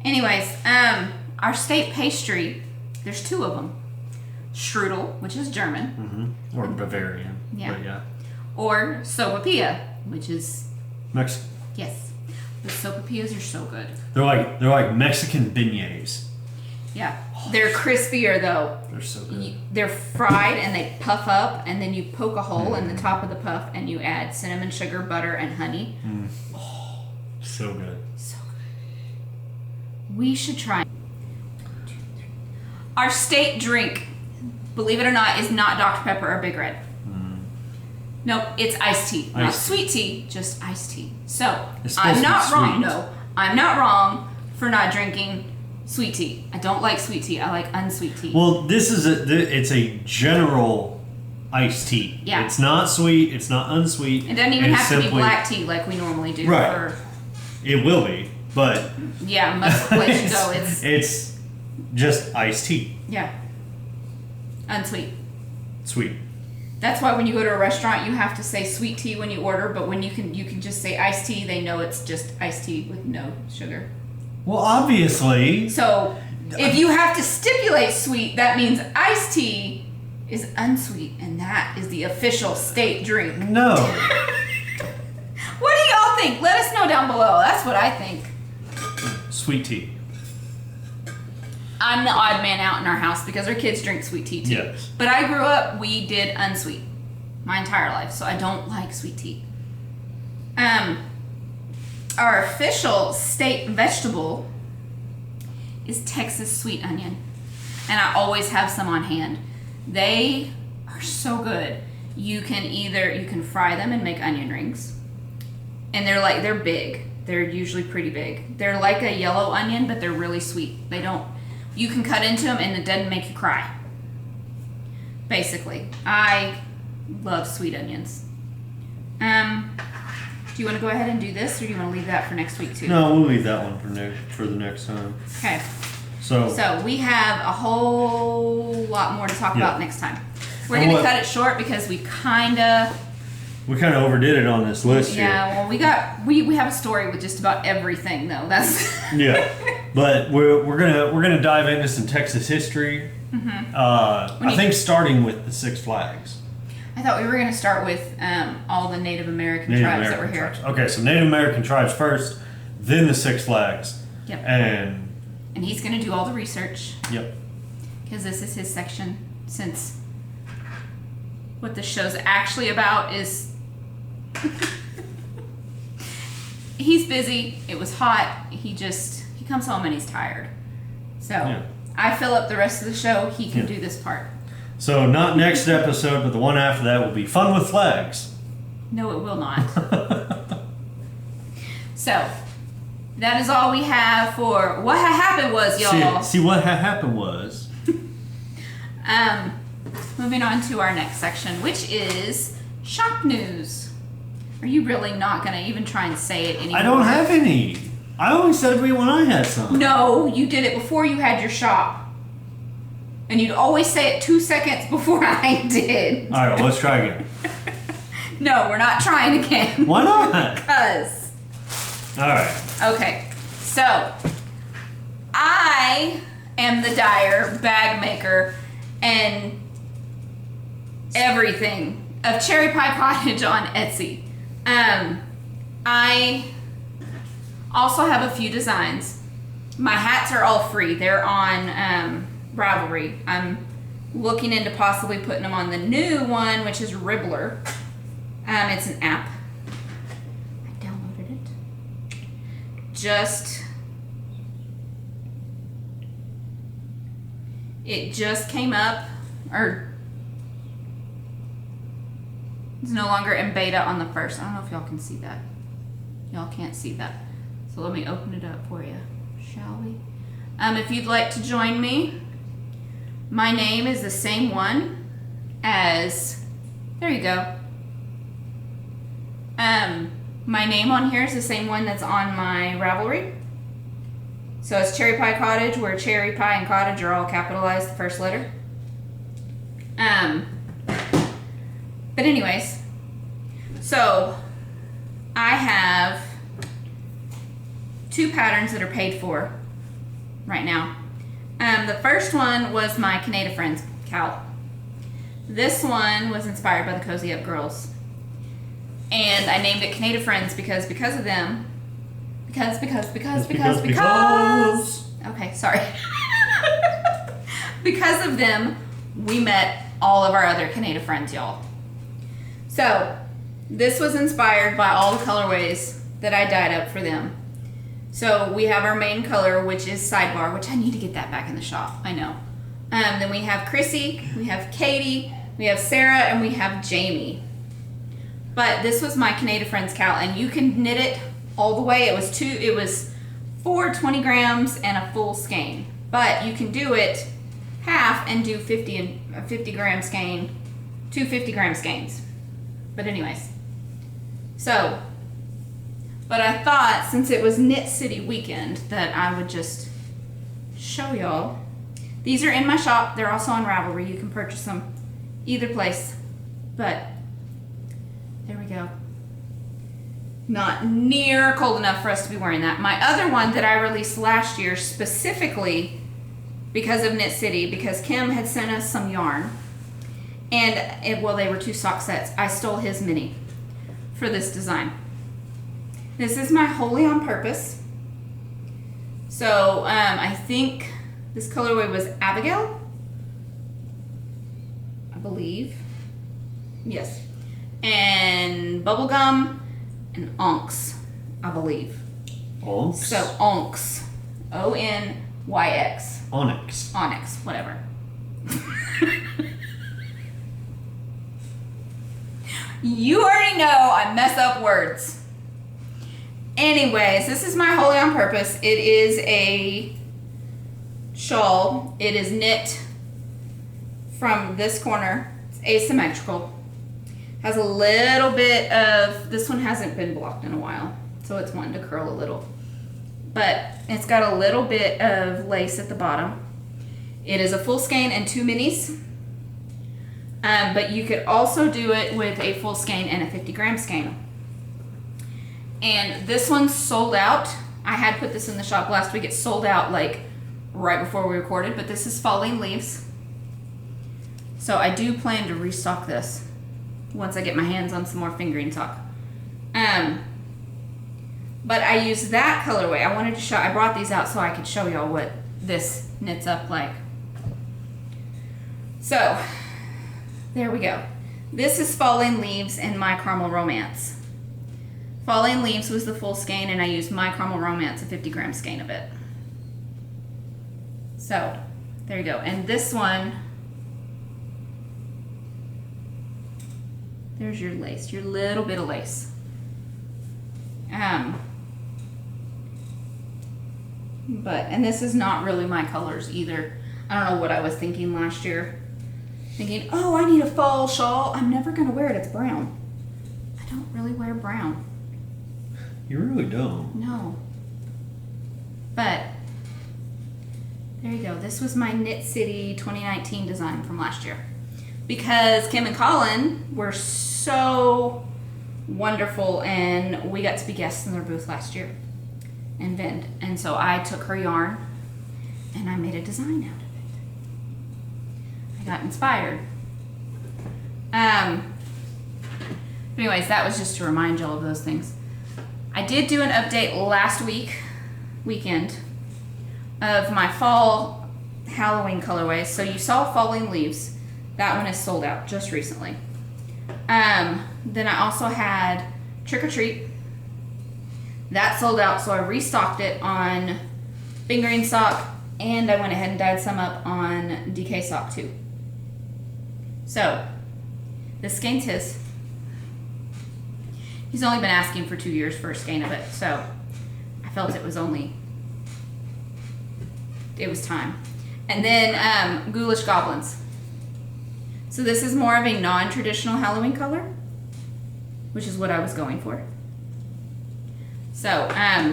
Anyways, our state pastry, there's two of them. Strudel, which is German. Mm-hmm. Or Bavarian. Yeah. But yeah. Or sopapilla, which is... Mexican. Yes. The sopapillas are so good. They're like Mexican beignets. Yeah. They're crispier, though. They're so good. They're fried and they puff up, and then you poke a hole in the top of the puff, and you add cinnamon, sugar, butter, and honey. Oh, so good. So good. We should try. Our state drink, believe it or not, is not Dr. Pepper or Big Red. Nope, it's iced tea. Not sweet tea, just iced tea. So, I'm not wrong. No, I'm not wrong for not drinking sweet tea. I don't like sweet tea. I like unsweet tea. Well, this is it's a general iced tea. Yeah. It's not sweet. It's not unsweet. It doesn't even it's have to be simply- black tea like we normally do. Right. It will be, but Yeah, most places go. it's just iced tea. Yeah, unsweet. Sweet. That's why when you go to a restaurant, you have to say sweet tea when you order. But when you can just say iced tea, they know it's just iced tea with no sugar. Well, obviously. So if you have to stipulate sweet, that means iced tea is unsweet, and that is the official state drink. No. What do y'all think? Let us know down below. That's what I think. Sweet tea. I'm the odd man out in our house because our kids drink sweet tea too. Yes. But I grew up, we did unsweet my entire life, so I don't like sweet tea. Our official state vegetable is Texas sweet onion, and I always have some on hand. They are so good. You can fry them and make onion rings, and they're big. They're usually pretty big. They're like a yellow onion, but they're really sweet. You can cut into them and it doesn't make you cry. Basically, I love sweet onions. Do you want to go ahead and do this, or do you want to leave that for next week too? No, we'll leave that one for the next time. Okay. So we have a whole lot more to talk about next time. We're going to cut it short because we kind of overdid it on this list here. Yeah, well, we have a story with just about everything though. That's yeah, but we're gonna dive into some Texas history. Mm-hmm. I think starting with the Six Flags. I thought we were going to start with all the Native American tribes that were here. Tribes. Okay, so Native American tribes first, then the Six Flags. Yep. And he's going to do all the research. Yep. Because this is his section, since what the show's actually about is he's busy. It was hot. He comes home and he's tired. So I fill up the rest of the show. He can do this part. So not next episode, but the one after that will be Fun with Flags. No, it will not. So that is all we have for what happened was, y'all. See what happened was. Moving on to our next section, which is shop news. Are you really not going to even try and say it anymore? I don't have any. I only said it when I had some. No, you did it before you had your shop. And you'd always say it 2 seconds before I did. All right, well, let's try again. No, we're not trying again. Why not? Because. All right. Okay, so I am the dyer, bag maker, and everything of CherryPieCottage on Etsy. I also have a few designs. My hats are all free. They're on Ravelry. I'm looking into possibly putting them on the new one, which is Ribbler. It's an app. I downloaded it. It just came up, or it's no longer in beta on the 1st. I don't know if y'all can see that. Y'all can't see that. So let me open it up for you, shall we? If you'd like to join me, my name is the same one as, there you go. My name on here is the same one that's on my Ravelry. So it's CherryPieCottage, where Cherry Pie and Cottage are all capitalized, the first letter. But anyways, so I have 2 patterns that are paid for right now. The first one was my Canada Friends cowl. This one was inspired by the Cozy Up Girls. And I named it Canada Friends because of them. Because. Okay, sorry. Because of them, we met all of our other Canada friends, y'all. So, this was inspired by all the colorways that I dyed up for them. So, we have our main color, which is Sidebar, which I need to get that back in the shop, I know. Then we have Chrissy, we have Katie, we have Sarah, and we have Jamie. But this was my Canada Friends cowl, and you can knit it all the way. It was 4 20 grams and a full skein. But you can do it half and do 50 gram skein, 2 50 gram skeins. But anyways, so, but I thought since it was Knit City weekend that I would just show y'all. These are in my shop. They're also on Ravelry. You can purchase them either place. But there we go. Not near cold enough for us to be wearing that. My other one that I released last year specifically because of Knit City, because Kim had sent us some yarn. And, well, they were 2 sock sets. I stole his mini for this design. This is my Wholly on Purpose. So, I think this colorway was Abigail, I believe. Yes. And Bubblegum and Onx, I believe. Onx? So, Onx. O-N-Y-X. Onyx. Onyx, whatever. You already know I mess up words. Anyways, this is my Wholly on Purpose. It is a shawl. It is knit from this corner. It's asymmetrical. Has a little bit of, this one hasn't been blocked in a while, so it's wanting to curl a little. But it's got a little bit of lace at the bottom. It is a full skein and 2 minis. But you could also do it with a full skein and a 50-gram skein. And this one's sold out. I had put this in the shop last week. It sold out like right before we recorded, but this is Falling Leaves. So I do plan to restock this once I get my hands on some more fingering sock. But I used that colorway. I wanted to show, I brought these out so I could show y'all what this knits up like. So, there we go. This is Falling Leaves and My Caramel Romance. Falling Leaves was the full skein, and I used My Caramel Romance, a 50-gram skein of it. So, there you go. And this one, there's your lace, your little bit of lace. And this is not really my colors either. I don't know what I was thinking last year. Thinking, oh, I need a fall shawl. I'm never going to wear it. It's brown. I don't really wear brown. You really don't. No. But, there you go. This was my Knit City 2019 design from last year. Because Kim and Colin were so wonderful, and we got to be guests in their booth last year and vend. And so I took her yarn and I made a design out of it. I got inspired. But anyways, that was just to remind y'all of those things. I did do an update last weekend of my fall Halloween colorways. So you saw Falling Leaves. That one is sold out just recently. Then I also had Trick or Treat. That sold out, so I restocked it on fingering sock, and I went ahead and dyed some up on DK sock too. So, this skein's his. He's only been asking for 2 years for a skein of it, so I felt it was time. And then Ghoulish Goblins. So this is more of a non-traditional Halloween color, which is what I was going for. So,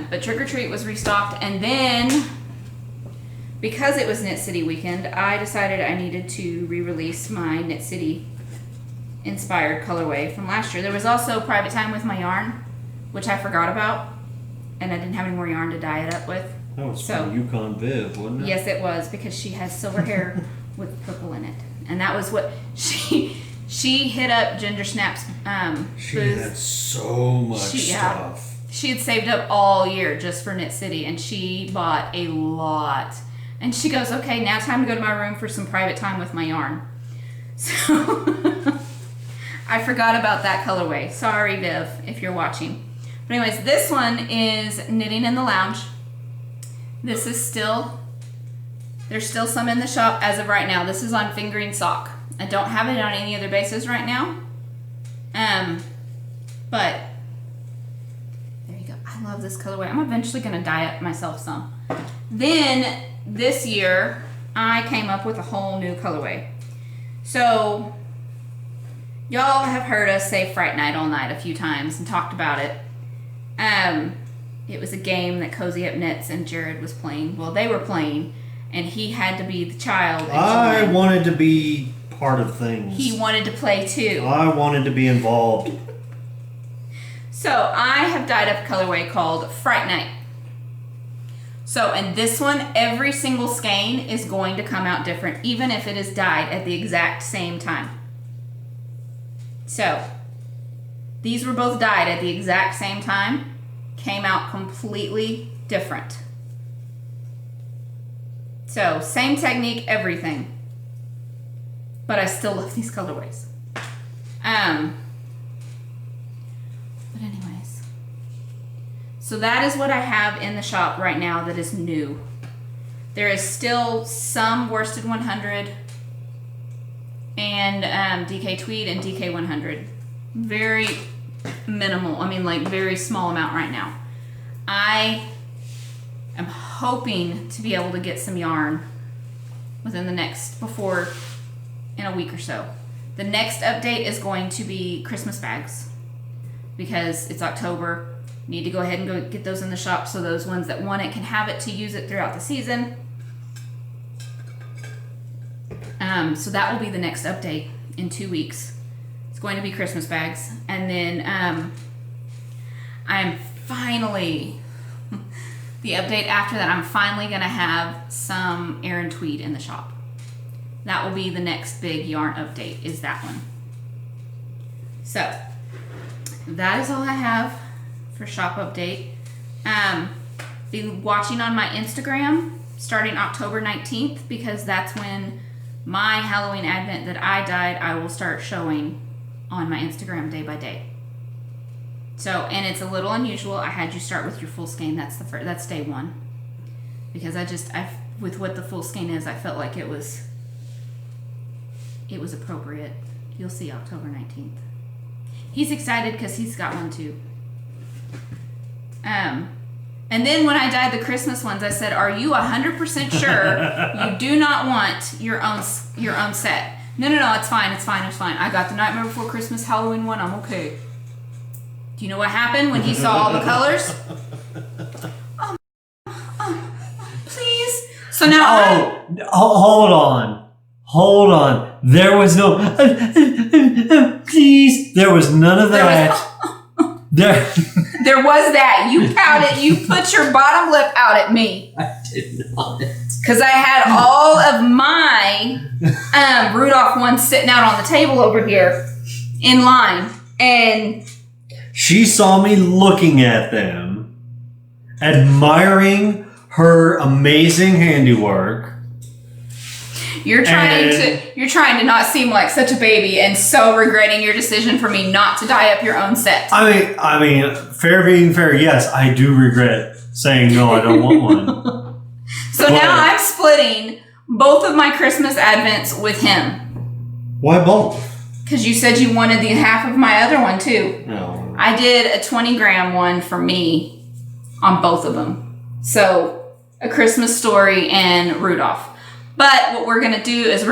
but Trick or Treat was restocked, and then because it was Knit City weekend, I decided I needed to re-release my Knit City inspired colorway from last year. There was also Private Time with my yarn, which I forgot about, and I didn't have any more yarn to dye it up with. That was from Yukon Viv, wasn't it? Yes, it was, because she has silver hair with purple in it. And that was what she hit up Ginger Snap's She booth. had so much stuff. She had saved up all year just for Knit City, and she bought a lot. And she goes, okay, now time to go to my room for some private time with my yarn. So I forgot about that colorway. Sorry, Viv, if you're watching. But anyways, this one is Knitting in the Lounge. This is still, there's still some in the shop as of right now. This is on fingering sock. I don't have it on any other bases right now. But there you go. I love this colorway. I'm eventually going to dye it myself some. Then this year, I came up with a whole new colorway. So y'all have heard us say Fright Night all night a few times and talked about it. It was a game that Cozy Up Knits and Jared was playing. Well, they were playing, and he had to be the child. I wanted to be part of things. He wanted to play too. I wanted to be involved. So I have dyed up a colorway called Fright Night. So in this one, every single skein is going to come out different, even if it is dyed at the exact same time. So these were both dyed at the exact same time, came out completely different. So same technique, everything. But I still love these colorways. But anyways. So that is what I have in the shop right now that is new. There is still some Worsted 100 and DK Tweed and DK 100. Very minimal. I mean, like very small amount right now. I am hoping to be able to get some yarn within the next, in a week or so, The next update is going to be Christmas bags because it's October. Need to go ahead and go get those in the shop so those ones that want it can have it to use it throughout the season. So that will be the next update in 2 weeks. It's going to be Christmas bags. And then I'm finally, the update after that, I'm finally going to have some Aran tweed in the shop. That will be the next big yarn update, is that one. So that is all I have for shop update. Be watching on my Instagram starting October 19th because that's when my Halloween advent that I dyed, I will start showing on my Instagram day by day. So, and it's a little unusual. I had you start with your full skein. That's day one. Because with what the full skein is, I felt like it was appropriate. You'll see October 19th. He's excited because he's got one too. And then when I dyed the Christmas ones, I said, "Are you 100% sure you do not want your own set?" No, it's fine. I got the Nightmare Before Christmas Halloween one. I'm okay. Do you know what happened when he saw all the colors? Please. So now. Hold on. There was no. Please. There was none of that. There was that. You pouted. You put your bottom lip out at me. I did not. Because I had all of my Rudolph ones sitting out on the table over here in line. And she saw me looking at them, admiring her amazing handiwork. You're trying to not seem like such a baby and so regretting your decision for me not to dye up your own set. I mean, fair being fair, yes, I do regret saying no, I don't want one. So now I'm splitting both of my Christmas advents with him. Why both? Because you said you wanted the half of my other one too. No. I did a 20-gram one for me on both of them. So a Christmas Story and Rudolph. But what we're going to do is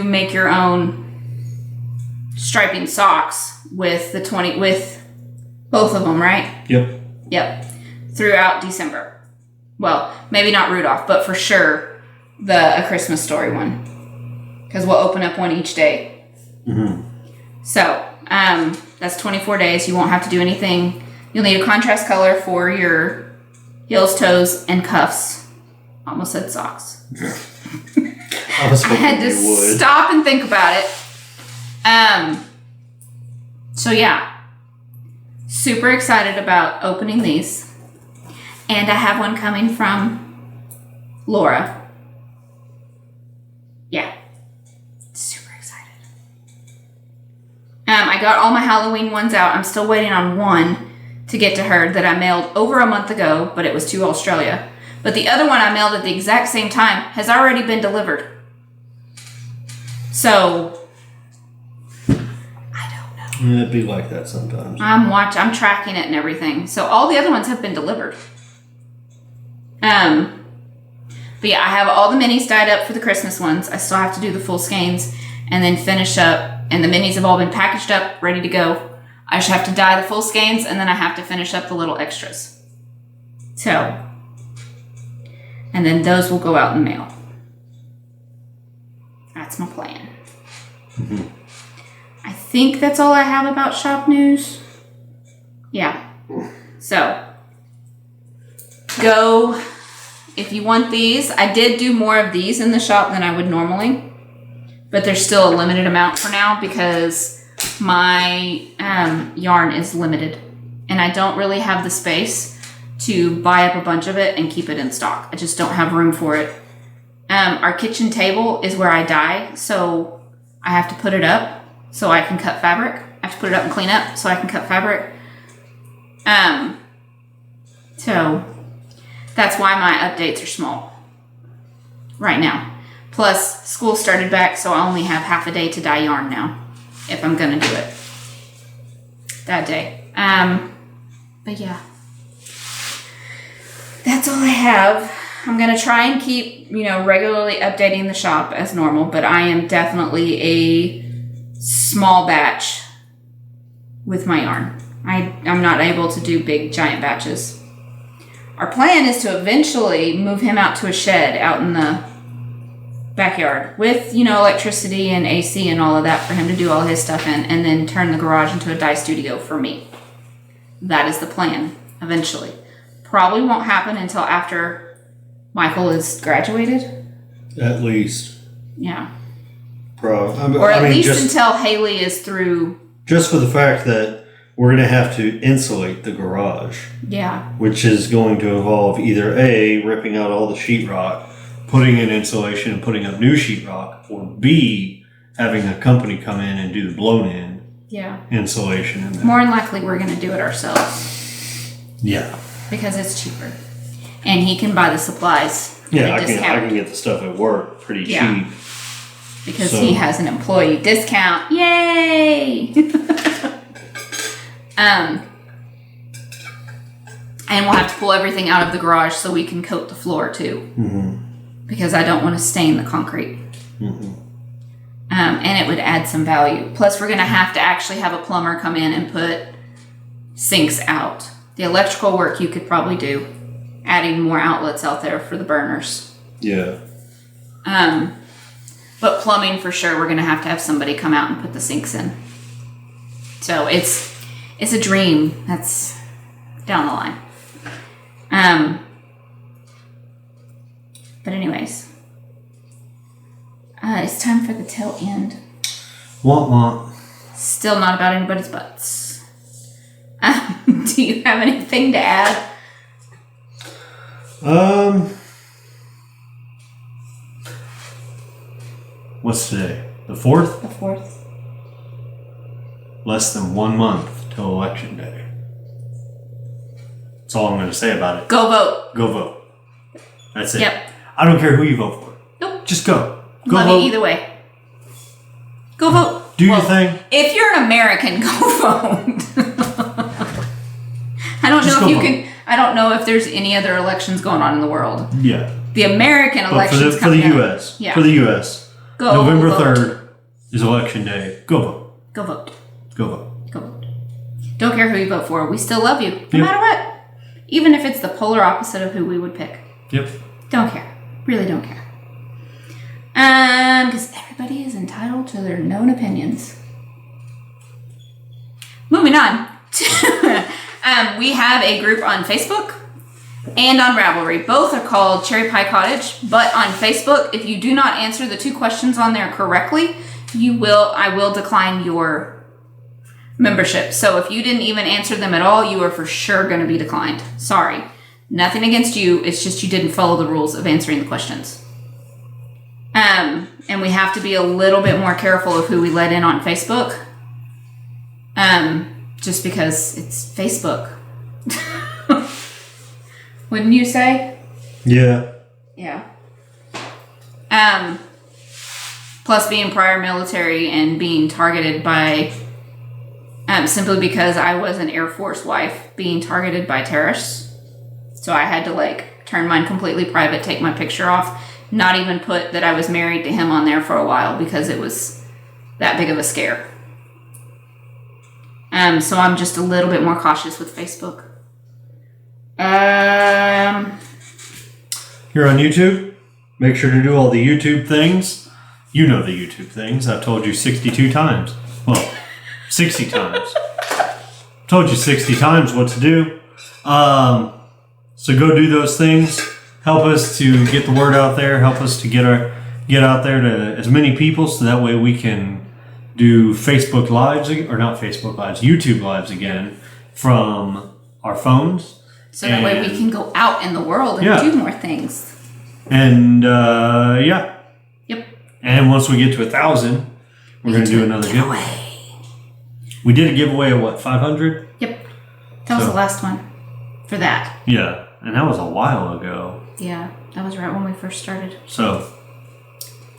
make your own striping socks with both of them, right? Yep. Throughout December. Well, maybe not Rudolph, but for sure a Christmas Story one. Because we'll open up one each day. Mm-hmm. So, that's 24 days. You won't have to do anything. You'll need a contrast color for your heels, toes, and cuffs. Almost said socks. I had to stop and think about it. So yeah, super excited about opening these. And I have one coming from Laura. Yeah, super excited. I got all my Halloween ones out. I'm still waiting on one to get to her that I mailed over a month ago, but it was to Australia. But the other one I mailed at the exact same time has already been delivered. So, I don't know. It'd be like that sometimes. I'm tracking it and everything. So all the other ones have been delivered. But yeah, I have all the minis dyed up for the Christmas ones. I still have to do the full skeins and then finish up. And the minis have all been packaged up, ready to go. I just have to dye the full skeins and then I have to finish up the little extras. So, and then those will go out in the mail. That's my plan. Mm-hmm. I think that's all I have about shop news. Yeah. So, go if you want these. I did do more of these in the shop than I would normally, but there's still a limited amount for now because my yarn is limited and I don't really have the space to buy up a bunch of it and keep it in stock. I just don't have room for it. Our kitchen table is where I dye, so I have to put it up so I can cut fabric. I have to put it up and clean up so I can cut fabric. So that's why my updates are small right now. Plus, school started back, so I only have half a day to dye yarn now if I'm gonna do it that day. But yeah, that's all I have. I'm going to try and keep, regularly updating the shop as normal, but I am definitely a small batch with my yarn. I'm not able to do big giant batches. Our plan is to eventually move him out to a shed out in the backyard with, electricity and AC and all of that for him to do all his stuff in, and then turn the garage into a dye studio for me. That is the plan eventually. Probably won't happen until after Michael is graduated. At least. Yeah. Or at least until Haley is through. Just for the fact that we're going to have to insulate the garage. Yeah. Which is going to involve either A, ripping out all the sheetrock, putting in insulation and putting up new sheetrock, or B, having a company come in and do the blown-in insulation. In there. More than likely, we're going to do it ourselves. Yeah. Because it's cheaper. And he can buy the supplies. Yeah, I can get the stuff at work pretty cheap. Because he has an employee discount. Yay! And we'll have to pull everything out of the garage so we can coat the floor too. Mm-hmm. Because I don't want to stain the concrete. Mm-hmm. And it would add some value. Plus, we're going to have to actually have a plumber come in and put sinks out. The electrical work you could probably do. Adding more outlets out there for the burners. Yeah. But plumbing, for sure, we're going to have somebody come out and put the sinks in. So it's a dream that's down the line. But anyways, it's time for the tail end. Want. Still not about anybody's butts. Do you have anything to add? What's today? The 4th? The 4th. Less than 1 month till Election Day. That's all I'm going to say about it. Go vote. Go vote. That's it. Yep. I don't care who you vote for. Nope. Just go. Go Love vote. you either way. Go vote. Do your thing. If you're an American, go vote. I don't know if you can. I don't know if there's any other elections going on in the world. Yeah. The American elections for the U.S. Yeah. For the U.S. Go November vote. 3rd is Election Day. Go vote. Go vote. Go vote. Go vote. Don't care who you vote for. We still love you, no matter what. Even if it's the polar opposite of who we would pick. Yep. Don't care. Really don't care. Because everybody is entitled to their known opinions. Moving on. We have a group on Facebook and on Ravelry. Both are called CherryPieCottage, but on Facebook, if you do not answer the 2 questions on there correctly, I will decline your membership. So if you didn't even answer them at all, you are for sure going to be declined. Sorry. Nothing against you. It's just you didn't follow the rules of answering the questions. And we have to be a little bit more careful of who we let in on Facebook. Just because it's Facebook. Wouldn't you say? Yeah. Yeah. Plus being prior military and being targeted by, simply because I was an Air Force wife, being targeted by terrorists. So I had to turn mine completely private, take my picture off, not even put that I was married to him on there for a while because it was that big of a scare. So I'm just a little bit more cautious with Facebook. You're on YouTube. Make sure to do all the YouTube things. You know the YouTube things. I've told you 62 times. Well, 60 times. Told you 60 times what to do. So go do those things. Help us to get the word out there. Help us to get out there to as many people so that way we can do Facebook Lives, or not Facebook Lives, YouTube Lives again from our phones. So that way we can go out in the world and do more things. And, yeah. Yep. And once we get to 1,000, we're going to do another giveaway. We did a giveaway of what, 500? Yep. That was the last one for that. Yeah. And that was a while ago. Yeah. That was right when we first started. So,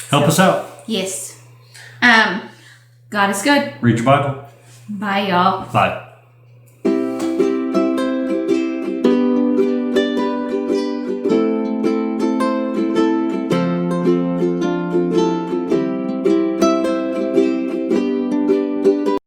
help us out. Yes. God is good. Read your Bible. Bye, y'all. Bye.